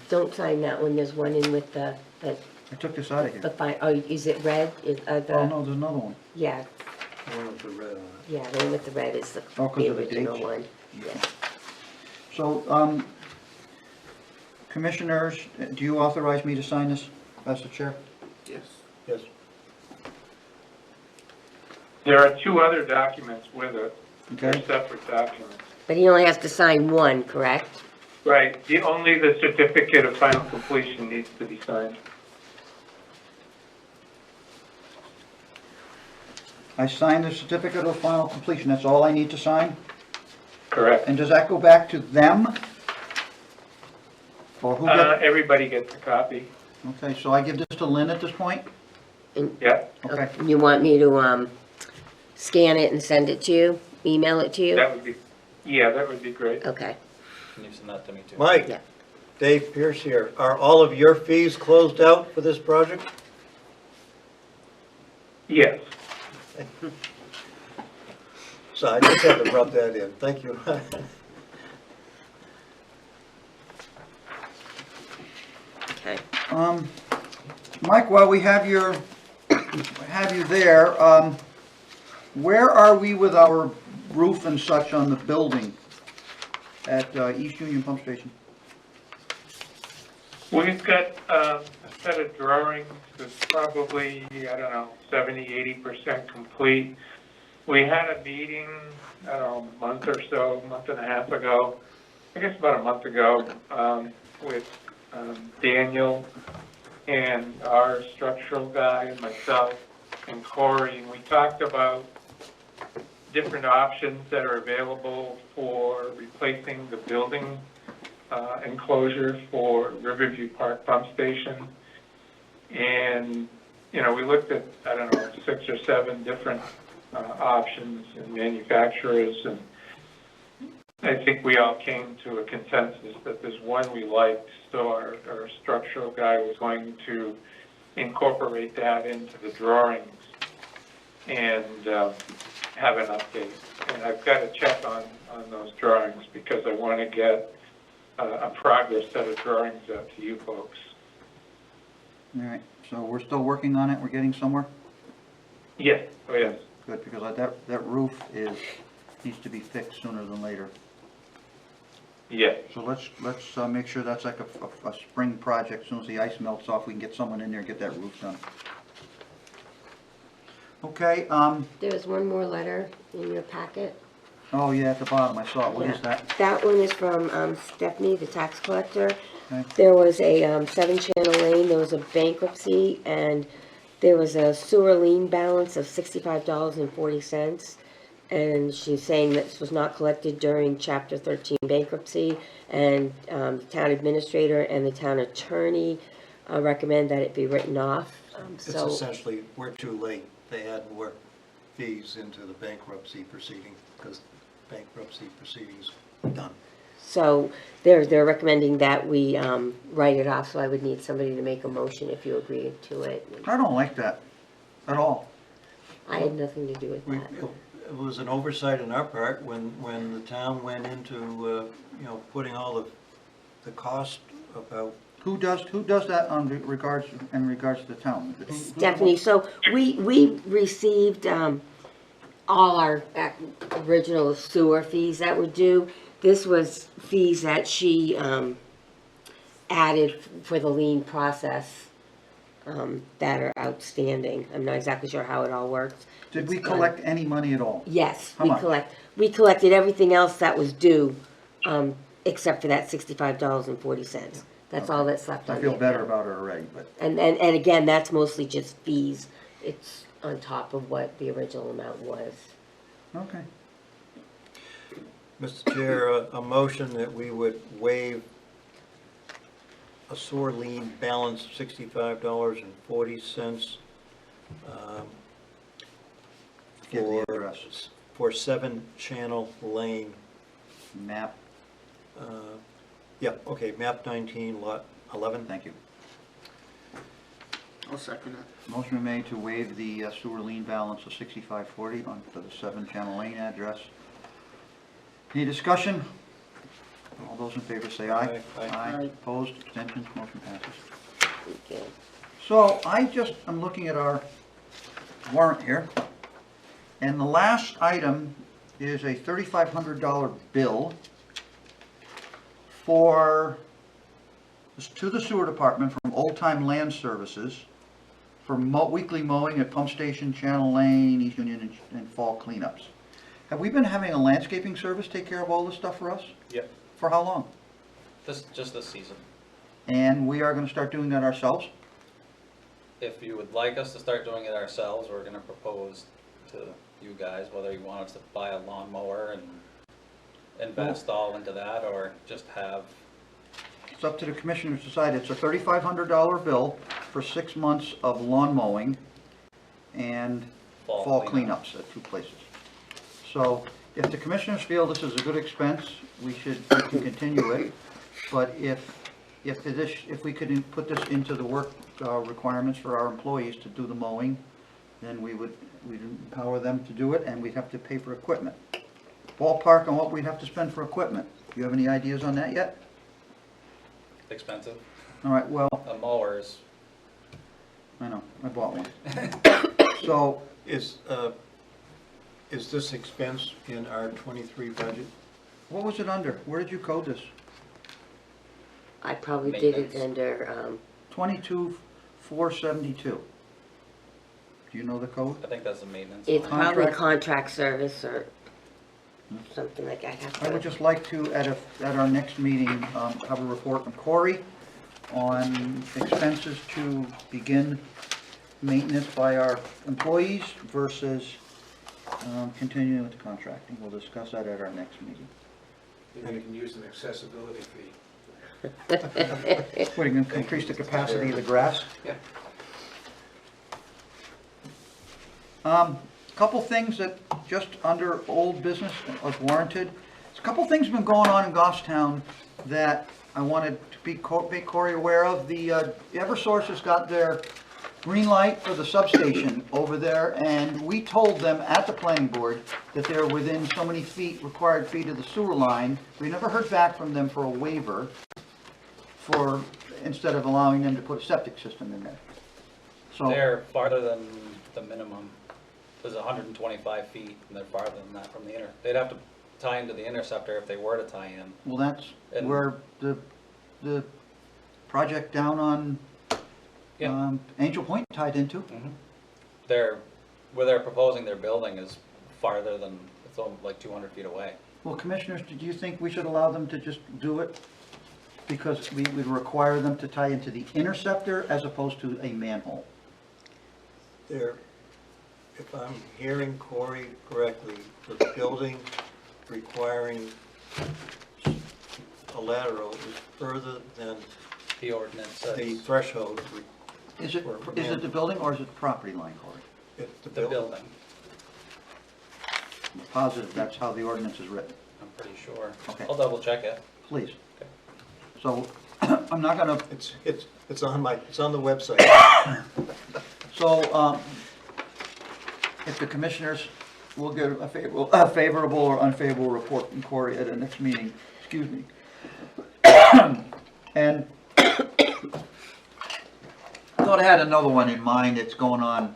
don't sign that one, there's one in with the, I took this out of here. is it red? Oh, no, there's another one. Yeah, The one with the red on it. yeah, the one with the red is the Oh, 'cause of the original dates? one, yeah. So, commissioners, do you authorize me to sign this as the chair? Yes. Yes. There are two other documents with it. They're Okay. separate documents. But he only has to sign one, correct? Right, only the certificate of final completion needs to be signed. I signed the certificate of final completion, that's all I need to sign? Correct. And does that go back to them? Or who gets, Everybody gets a copy. okay, so I give this to Lynn at this point? Yeah, Okay, You want me to, scan it and send it to you, email it to you? that would be great. Okay, Can you send that to me too? Mike, Yeah. Dave Pierce here. Are all of your fees closed out for this project? Yes. So I just had to rub that in. Thank you. okay. Mike, while we have you there, where are we with our roof and such on the building at East Union Pump Station? We've got a set of drawings that's probably, 70-80% complete. We had a meeting, a month or so, month and a half ago, I guess about a month ago, with Daniel and our structural guy and myself and Corey, and we talked about different options that are available for replacing the building enclosure for Riverview Park Pump Station. And you know, we looked at, I don't know, 6 or 7 different options and manufacturers, and I think we all came to a consensus that there's one we liked, so our structural guy was going to incorporate that into the drawings and have an update. And I've got to check on those drawings because I want to get a progress set of drawings out to you folks. All right, so we're still working on it, we're getting somewhere? Yes, oh yes. Good, because that roof needs to be fixed sooner than later. Yes. So let's make sure that's like a spring project. As soon as the ice melts off, we can get someone in there and get that roof done. Okay, There was one more letter in your packet. oh yeah, at the bottom, I saw it. What is Yeah. that? That one is from Stephanie, the tax collector. Okay. There was a 7-channel lane, there was a bankruptcy, and there was a sewer lien balance of $65.40. And she's saying that this was not collected during Chapter 13 bankruptcy, and the town administrator and the town attorney recommend that it be written off. It's So, essentially, we're too late. They add more fees into the bankruptcy proceeding because bankruptcy proceedings are done. so they're recommending that we write it off, so I would need somebody to make a motion if you agree to it. I don't like that at all. I had nothing to do with We, that. it was an oversight on our part when the town went into, putting all the cost about. Who does that in regards to the town? Stephanie, so we received all our original sewer fees that were due. This was fees that she added for the lien process that are outstanding. I'm not exactly sure how it all works. Did we collect any money at all? Yes, How much? we collected everything else that was due, except for that $65.40. That's all that's left on I the feel better account. about it already, but, And again, that's mostly just fees. It's on top of what the original amount was. okay. Mr. Chair, a motion that we would waive a sewer lien balance of $65.40 Give the address. for 7-channel lane. Map, Map 19, lot 11. thank you. I'll second it. Motion been made to waive the sewer lien balance of $65.40 on for the 7-channel lane address. Any discussion? All those in favor say aye. Aye. Aye. Opposed, abstentions, motion passes. Okay. So I'm looking at our warrant here, and the last item is a $3,500 bill to the sewer department from Old Time Land Services for weekly mowing at Pump Station, Channel Lane, East Union, and fall cleanups. Have we been having a landscaping service take care of all this stuff for us? Yep. For how long? Just this season. And we are gonna start doing that ourselves? If you would like us to start doing it ourselves, we're gonna propose to you guys whether you want us to buy a lawnmower and invest all into that, or just have, It's up to the commissioners to decide. It's a $3,500 bill for 6 months of lawn mowing and Fall fall cleanup. cleanups at 2 places. So if the commissioners feel this is a good expense, we can continue it. But if we could put this into the work requirements for our employees to do the mowing, then we'd empower them to do it, and we'd have to pay for equipment. Ballpark on what we'd have to spend for equipment. Do you have any ideas on that yet? expensive. All right, well, A mower is, I know, I bought one. So, Is this expense in our 23 budget? what was it under? Where did you code this? I probably did it Maintenance. under, 22,472. Do you know the code? I think that's the maintenance. it's line. probably Contract. contract service or something like that. I would just like to, at our next meeting, have a report from Corey on expenses to begin maintenance by our employees versus continuing with the contracting. We'll discuss that at our next meeting. Maybe you can use an accessibility fee. What, are you going to increase the capacity of the grass? Yeah. Couple things that just under old business as warranted. There's a couple things been going on in Goffstown that I wanted to make Corey aware of. The Eversource has got their green light for the substation over there, and we told them at the planning board that they're within so many feet, required feet of the sewer line. We never heard back from them for a waiver for, instead of allowing them to put a septic system in there. So, They're farther than the minimum. There's 125 feet, and they're farther than that from the they'd have to tie into the interceptor if they were to tie in. well, that's And- where the project down on Yeah. Angel Point tied into. Where they're proposing their building is farther than, it's only like 200 feet away. Well, commissioners, do you think we should allow them to just do it? Because we would require them to tie into the interceptor as opposed to a manhole. There, if I'm hearing Corey correctly, the building requiring a lateral is further than The ordinance the says threshold. Is it the building or is it the property line, Corey? It's the building, I'm positive that's how the ordinance is written. I'm pretty sure. Okay. I'll double check it. Please. Okay. So, I'm not gonna, It's on the website. so, if the commissioners will give a favorable or unfavorable report from Corey at the next meeting, excuse me. And I thought I had another one in mind that's going on,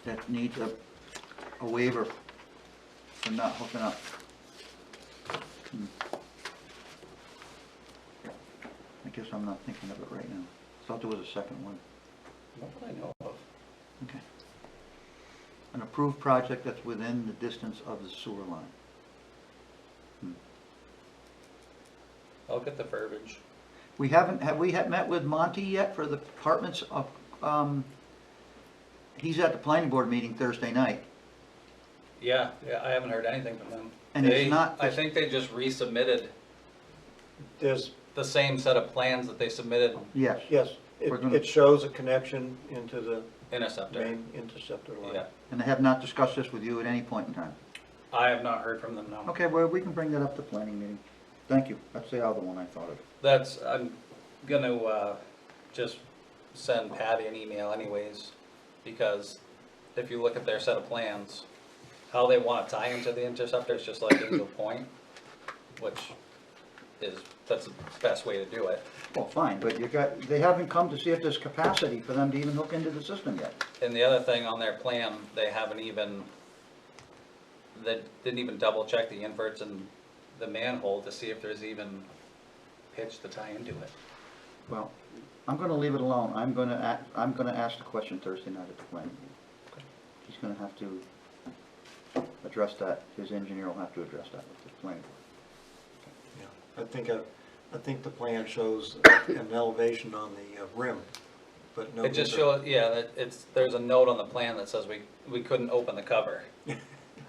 that needs a waiver for not hooking up. I guess I'm not thinking of it right now. Thought there was a second one. Not that I know of. Okay. An approved project that's within the distance of the sewer line. I'll get the verbiage. Have we met with Monty yet for the apartments of, he's at the planning board meeting Thursday night. Yeah, I haven't heard anything from them. And it's not- I think they just resubmitted There's, the same set of plans that they submitted Yes. yes, We're gonna- it shows a connection into the interceptor. main interceptor line. Yeah, And they have not discussed this with you at any point in time. I have not heard from them, no. Okay, well, we can bring that up to planning meeting. Thank you. That's the other one I thought of. I'm gonna, just send Patty an email anyways, because if you look at their set of plans, how they wanna tie into the interceptor is just like Angel Point, which that's the best way to do it. Well, fine, but they haven't come to see if there's capacity for them to even hook into the system yet. And the other thing on their plan, they didn't even double check the inverts in the manhole to see if there's even pitch to tie into it. Well, I'm gonna leave it alone. I'm gonna ask the question Thursday night at the planning meeting. He's gonna have to address that, his engineer will have to address that with the planning board. Yeah, I think the plan shows an elevation on the rim, but no. It just shows, yeah, that there's a note on the plan that says we couldn't open the cover.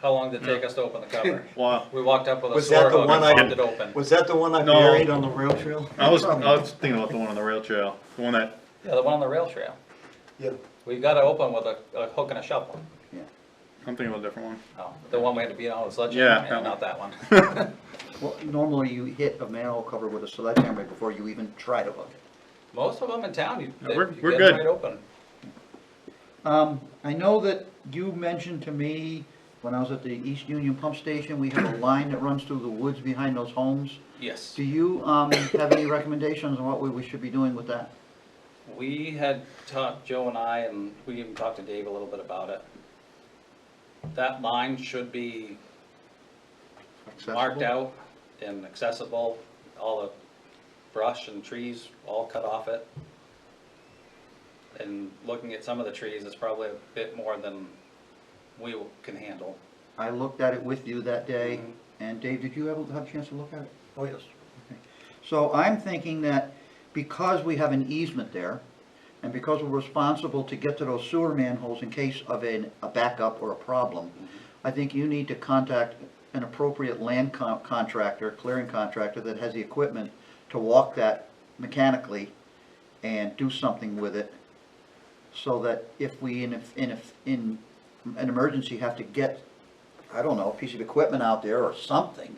How long did it take us to open the cover? Wow. We walked up with a Was sword that the hook one and I- popped it open. Was that the one I No. buried on the rail trail? I was thinking about the one on the rail trail, the one that, Yeah, the one on the rail trail. Yeah. We got it open with a hook and a shovel. I'm thinking about a different one. Oh, the one we had to beat on with a sledgehammer? Yeah. Not that one. Well, normally you hit a manhole cover with a sledgehammer before you even try to hook it. Most of them in town, you Yeah, we're get good. them right open. I know that you mentioned to me, when I was at the East Union Pump Station, we have a line that runs through the woods behind those homes. Yes. Do you, have any recommendations on what we should be doing with that? We had talked, Joe and I, and we even talked to Dave a little bit about it. That line should be marked out and accessible, all the brush and trees all cut off it. And looking at some of the trees, it's probably a bit more than we can handle. I looked at it with you that day, Mhm. and Dave, did you have a chance to look at it? Oh, yes. So I'm thinking that because we have an easement there, and because we're responsible to get to those sewer manholes in case of a backup or a problem, I think you need to contact an appropriate land contractor, clearing contractor that has the equipment to walk that mechanically and do something with it so that if we, in an emergency, have to get, I don't know, a piece of equipment out there or something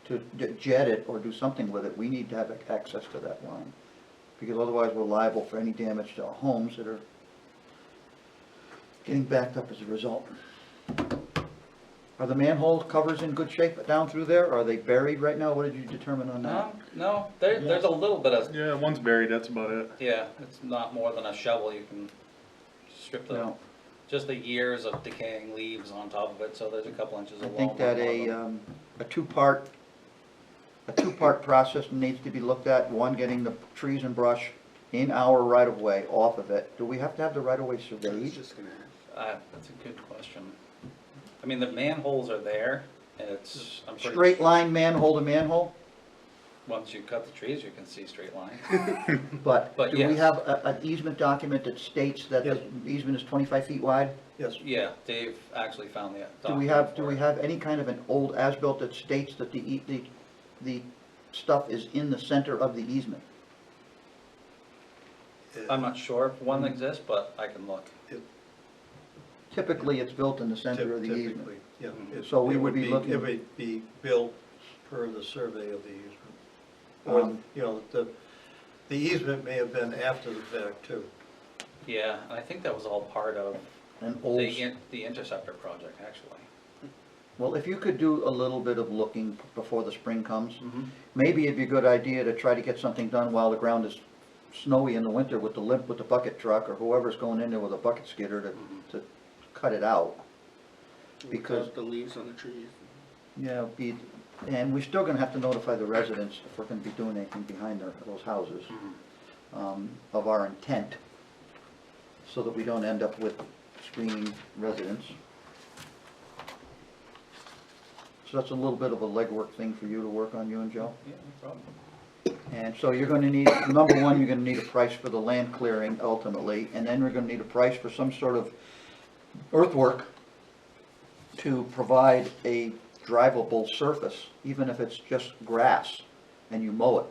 to jet it or do something with it, we need to have access to that line. Because otherwise we're liable for any damage to our homes that are getting backed up as a result. Are the manhole covers in good shape down through there? Are they buried right now? What did you determine on that? No, there's a little bit of, Yeah, one's buried, that's about it. yeah, it's not more than a shovel, you can strip the, No. just the years of decaying leaves on top of it, so there's a couple inches I of loam. think that on one of them. a two-part process needs to be looked at. One, getting the trees and brush in our right-of-way off of it. Do we have to have the right-of-way I was surveyed? just gonna ask. That's a good question. I mean, the manholes are there, and it's, I'm pretty. Straight line manhole to manhole? Once you cut the trees, you can see straight line. But But do we yes. have an easement document that states that the Yes. easement is 25 feet wide? Yes, Yeah, Dave actually found the Do document. we have, for it. any kind of an old as-built that states that the stuff is in the center of the easement? I'm not sure if one exists, but I can look. Typically, it's built in the center of the easement. typically, yeah. It- So we it would be looking- It would be built per the survey of the easement. Or, Um, you know, the easement may have been after the fact too. Yeah, and I think that was all part of An old, the Interceptor project, actually. well, if you could do a little bit of looking before the spring comes, Mm-hmm. maybe it'd be a good idea to try to get something done while the ground is snowy in the winter with the bucket truck or whoever's going in there with a bucket skidder to cut it out. Because- Cut the leaves on the trees. Yeah, and we're still gonna have to notify the residents if we're gonna be doing anything behind those houses, of our intent, so that we don't end up with screening residents. So that's a little bit of a legwork thing for you to work on, you and Joe. Yeah, no problem. And so you're gonna need, number one, you're gonna need a price for the land clearing ultimately, and then we're gonna need a price for some sort of earthwork to provide a drivable surface, even if it's just grass, and you mow it.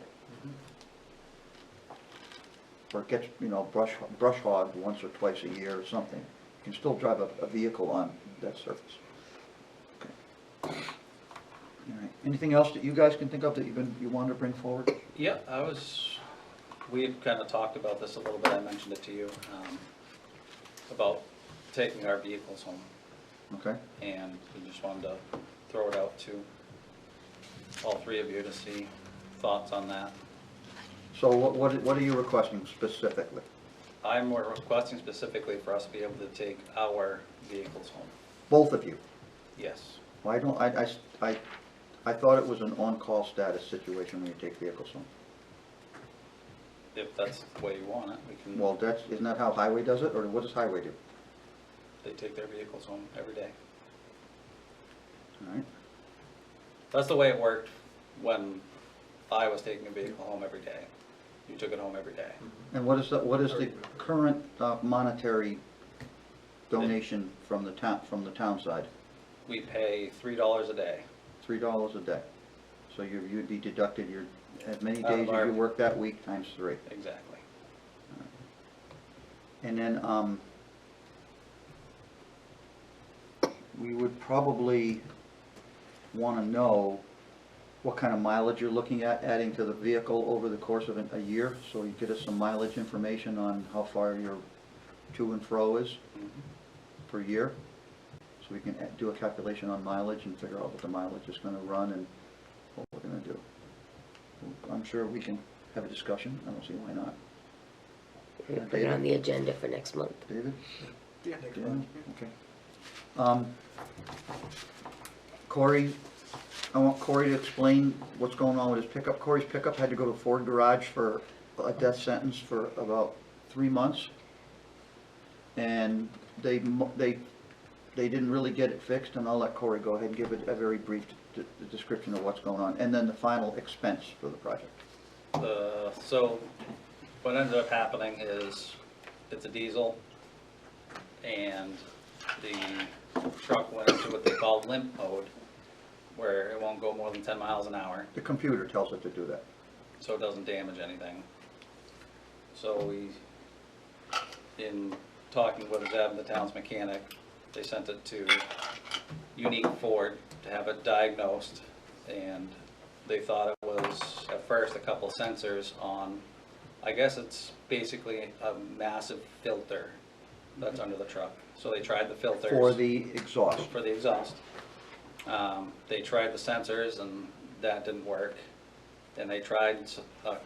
Or it gets, brush hogged once or twice a year or something. You can still drive a vehicle on that surface. Okay. All right. Anything else that you guys can think of that you wanted to bring forward? Yeah, we had kind of talked about this a little bit, I mentioned it to you, about taking our vehicles home, Okay. and we just wanted to throw it out to all three of you to see thoughts on that. So what are you requesting specifically? I'm requesting specifically for us to be able to take our vehicles home. Both of you? Yes. Why don't, I thought it was an on-call status situation when you take vehicles home. If that's the way you want it, we can, Well, isn't that how highway does it, or what does highway do? they take their vehicles home every day. All right, That's the way it worked when I was taking a vehicle home every day. You took it home every day. and what is the current monetary donation from the town side? We pay $3 a day. $3 a day. So you'd be deducted as many Out of days as our- you work that week times 3. Exactly. And then, we would probably want to know what kind of mileage you're looking at adding to the vehicle over the course of a year, so you get us some mileage information on how far your to and fro is per year. So we can do a calculation on mileage and figure out what the mileage is going to run and what we're going to do. I'm sure we can have a discussion. I don't see why not. We'll put it on the agenda for next month. David? Yeah. Dan? Okay. Corey, I want Corey to explain what's going on with his pickup. Corey's pickup had to go to Ford Garage for a death sentence for about 3 months. And they didn't really get it fixed, and I'll let Corey go ahead and give it a very brief description of what's going on, and then the final expense for the project. So what ended up happening is it's a diesel, and the truck went into what they call limp mode, where it won't go more than 10 miles an hour, The computer tells it to do that. so it doesn't damage anything. So in talking with Zeb, the town's mechanic, they sent it to Unique Ford to have it diagnosed, and they thought it was, at first, a couple sensors on, I guess it's basically a massive filter that's under the truck. So they tried the filters. For the exhaust. For the exhaust. They tried the sensors and that didn't work. And they tried a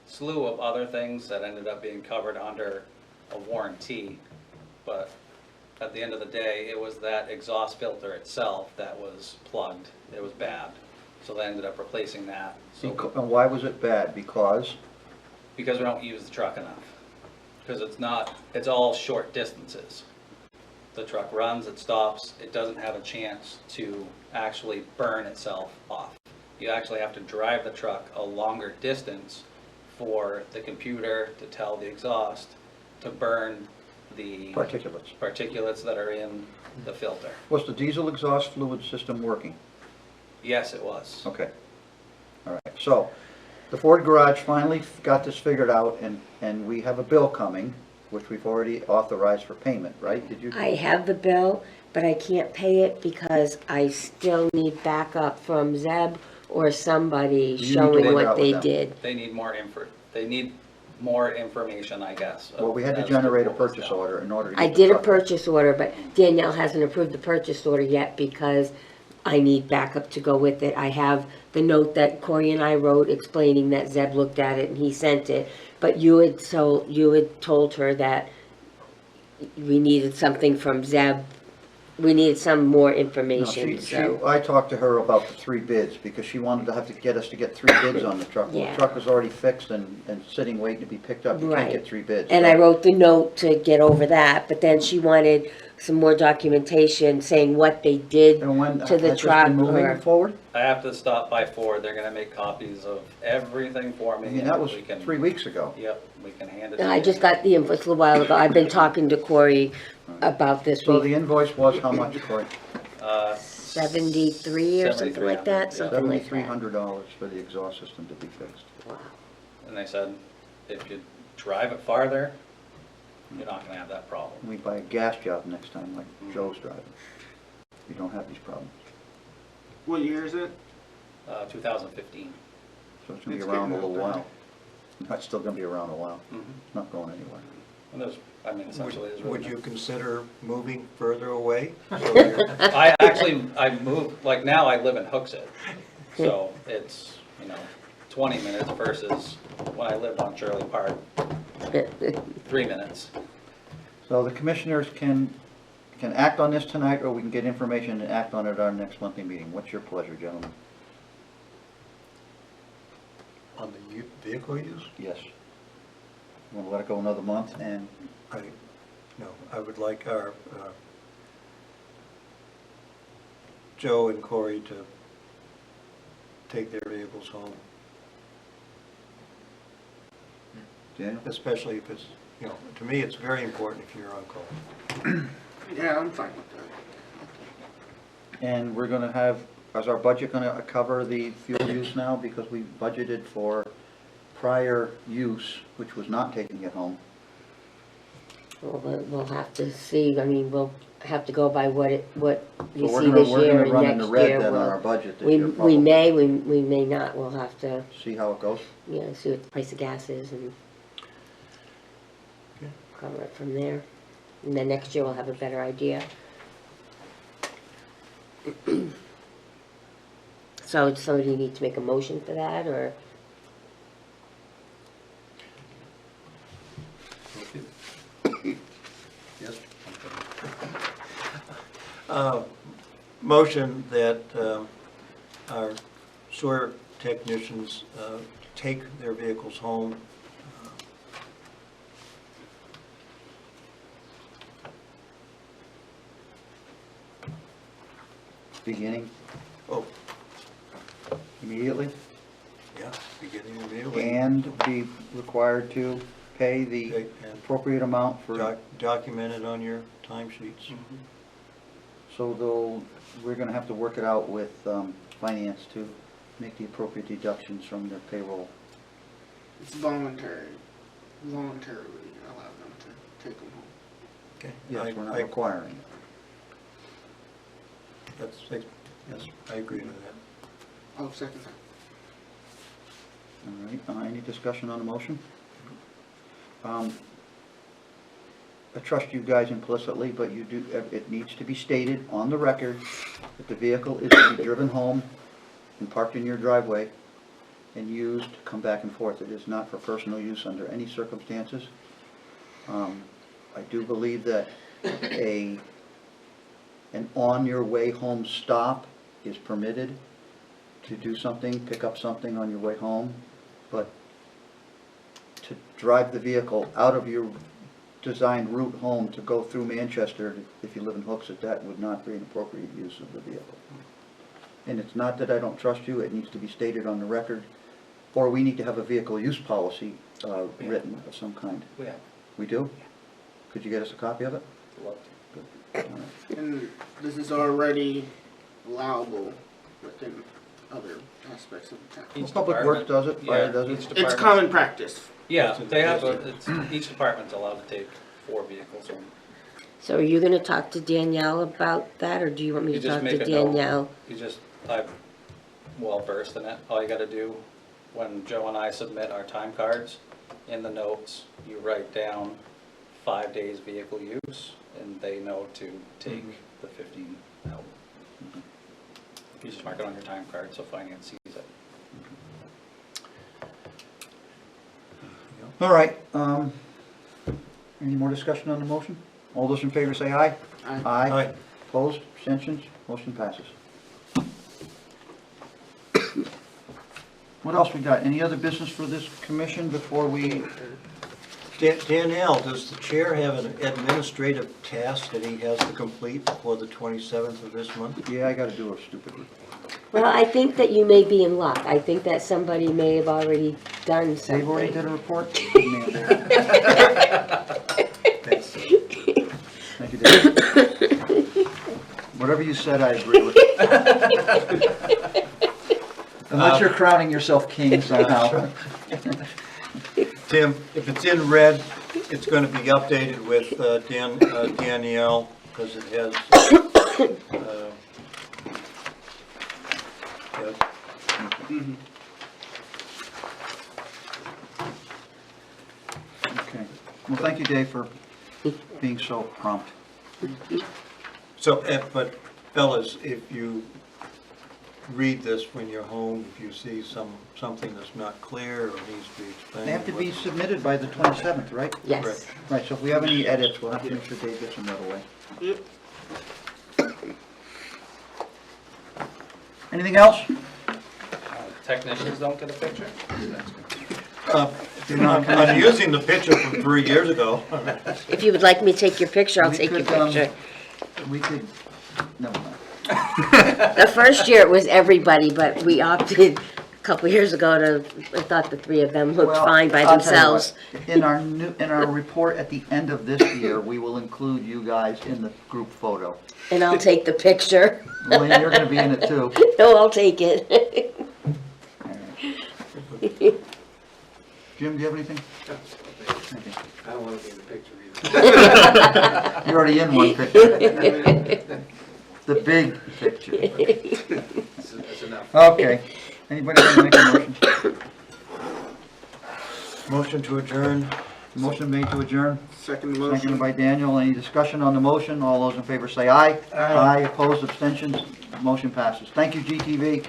slew of other things that ended up being covered under a warranty. But at the end of the day, it was that exhaust filter itself that was plugged. It was bad. So they ended up replacing that. So And why was it bad? Because? because we don't use the truck enough. Because it's all short distances. The truck runs, it stops, it doesn't have a chance to actually burn itself off. You actually have to drive the truck a longer distance for the computer to tell the exhaust to burn the particulates that are in the filter. Was the diesel exhaust fluid system working? Yes, it was. Okay. All right, so the Ford garage finally got this figured out, and we have a bill coming, which we've already authorized for payment, right? Did you? I have the bill, but I can't pay it because I still need backup from Zeb or somebody need to showing work what out with they them. did. They need more information, I guess. Well, we had to as generate a what was purchase done. order in order to I get the did a truck. purchase order, but Danielle hasn't approved the purchase order yet because I need backup to go with it. I have the note that Corey and I wrote explaining that Zeb looked at it and he sent it. But you had told her that we needed something from Zeb. We needed some more No, information, so. I talked to her about the 3 bids, because she wanted to have to get us to get 3 bids on the truck. Well, Yeah. the truck was already fixed and sitting waiting to be picked up. You can't Right. get 3 bids. And so- I wrote the note to get over that, but then she wanted some more documentation saying what they did And when, to has the this truck been moving or. forward? I have to stop by Ford, they're gonna make copies of everything for me. I mean, and that was we can- 3 weeks ago. Yep, we can hand it to you. I just got the invoice a little while ago. I've been talking to Corey about this So the week. invoice was how much, Corey? 73 or something like that, 7,300, something like that. $7,300 for the exhaust system to be fixed. Wow. And they said, if you drive it farther, you're not gonna have that problem. We buy a gas job next time, like Joe's driving. You don't have these problems. What year is it? 2015. So it's gonna be It's around a getting little up while. It's still gonna be around a while. Mhm. It's not going anywhere. And there's, I mean, essentially, there's Would really you consider moving further away? So you're- I moved, like now I live in Hooksett. So it's, 20 minutes versus when I lived on Shirley Park, 3 minutes. So the commissioners can act on this tonight, or we can get information and act on it at our next monthly meeting. What's your pleasure, gentlemen? On the vehicle use? Yes. You wanna let it go another month, and I would like our, Joe and Corey to take their vehicles home, Daniel? especially if it's, to me, it's very important if you're on call. Yeah, I'm fine with that. And we're gonna have, is our budget gonna cover the fuel use now? Because we budgeted for prior use, which was not taking it home. Well, we'll have to see. I mean, we'll have to go by what you So see we're this gonna year and run in the next red year. then on our We'll, budget this we, year, we probably. may, we may not. We'll have to, See how it goes? see what the price of gas is and Okay. cover it from there. And then next year we'll have a better idea. So does somebody need to make a motion for that, or? Yes? Motion that our sewer technicians take their vehicles home. Beginning Oh, immediately, yeah, beginning immediately. and be required to pay the Okay, and appropriate amount for, document it on your timesheets. so we're gonna have to work it out with finance to make the appropriate deductions from their payroll. It's voluntary. Voluntarily allow them take them home. Okay. Yes, we're not I- requiring it. Yes, I agree with that. I'll second that. All right, any discussion on the motion? I trust you guys implicitly, but you do, it needs to be stated on the record that the vehicle is to be driven home and parked in your driveway and used to come back and forth. It is not for personal use under any circumstances. I do believe that an on-your-way-home stop is permitted to do something, pick up something on your way home, but to drive the vehicle out of your designed route home to go through Manchester, if you live in Hooksett, that would not be an appropriate use of the vehicle. And it's not that I don't trust you, it needs to be stated on the record, or we need to have a vehicle use policy written of some kind. Yeah. We do? Could you get us a copy of it? Love All right. And this is already allowable within other aspects of the town. Each Public Works does it, fire Yeah, does each it. It's department- common practice. Yeah, they have, each department's allowed to take 4 vehicles home. So are you gonna talk to Danielle about that, or do you want me You to just talk to make a note. Danielle? I'm well versed in it. All you gotta do, when Joe and I submit our time cards, in the notes, you write down 5 days vehicle use, and they know to take the 15 out. You just mark it on your time card, so finance sees it. All right, any more discussion on the motion? All those in favor say aye. Aye. Aye. Opposed, abstentions, motion passes. What else we got? Any other business for this commission before we, Danielle, does the chair have an administrative task that he has to complete before the 27th of this month? yeah, I gotta do a stupid report. Well, I think that you may be in luck. I think that somebody may have already done They've already did something. a report? Thank you, Dave. Whatever you said, I agree with. Unless you're crowning yourself king somehow. Tim, if it's in red, it's going to be updated with Danielle, because it has, yes. Okay. Well, thank you, Dave, for being so prompt. So, but fellas, if you read this when you're home, if you see something that's not clear or needs to be explained. They have to be submitted by the 27th, right? Yes. Right, so if we have any edits, we'll have to make sure Dave gets them right away. Yep. Anything else? Technicians don't get a picture? I'm using the picture from 3 years ago. If you would like me to take your picture, I'll We take your could, picture. We could, never mind. The first year it was everybody, but we opted a couple years ago to, I thought the 3 of them looked Well, fine by I'll tell you themselves. what, in our report at the end of this year, we will include you guys in the group photo. And I'll take the picture. Well, and you're gonna be in it too. No, I'll take it. Jim, do you have anything? Okay. I don't wanna be in the picture either. You're already in one picture. The big picture. That's enough. Okay. Anybody want to make a motion? Motion to adjourn. Motion made to adjourn, Second seconded motion. by Daniel. Any discussion on the motion? All those in favor say aye. Aye. Opposed, abstentions, motion passes. Thank you, GTV.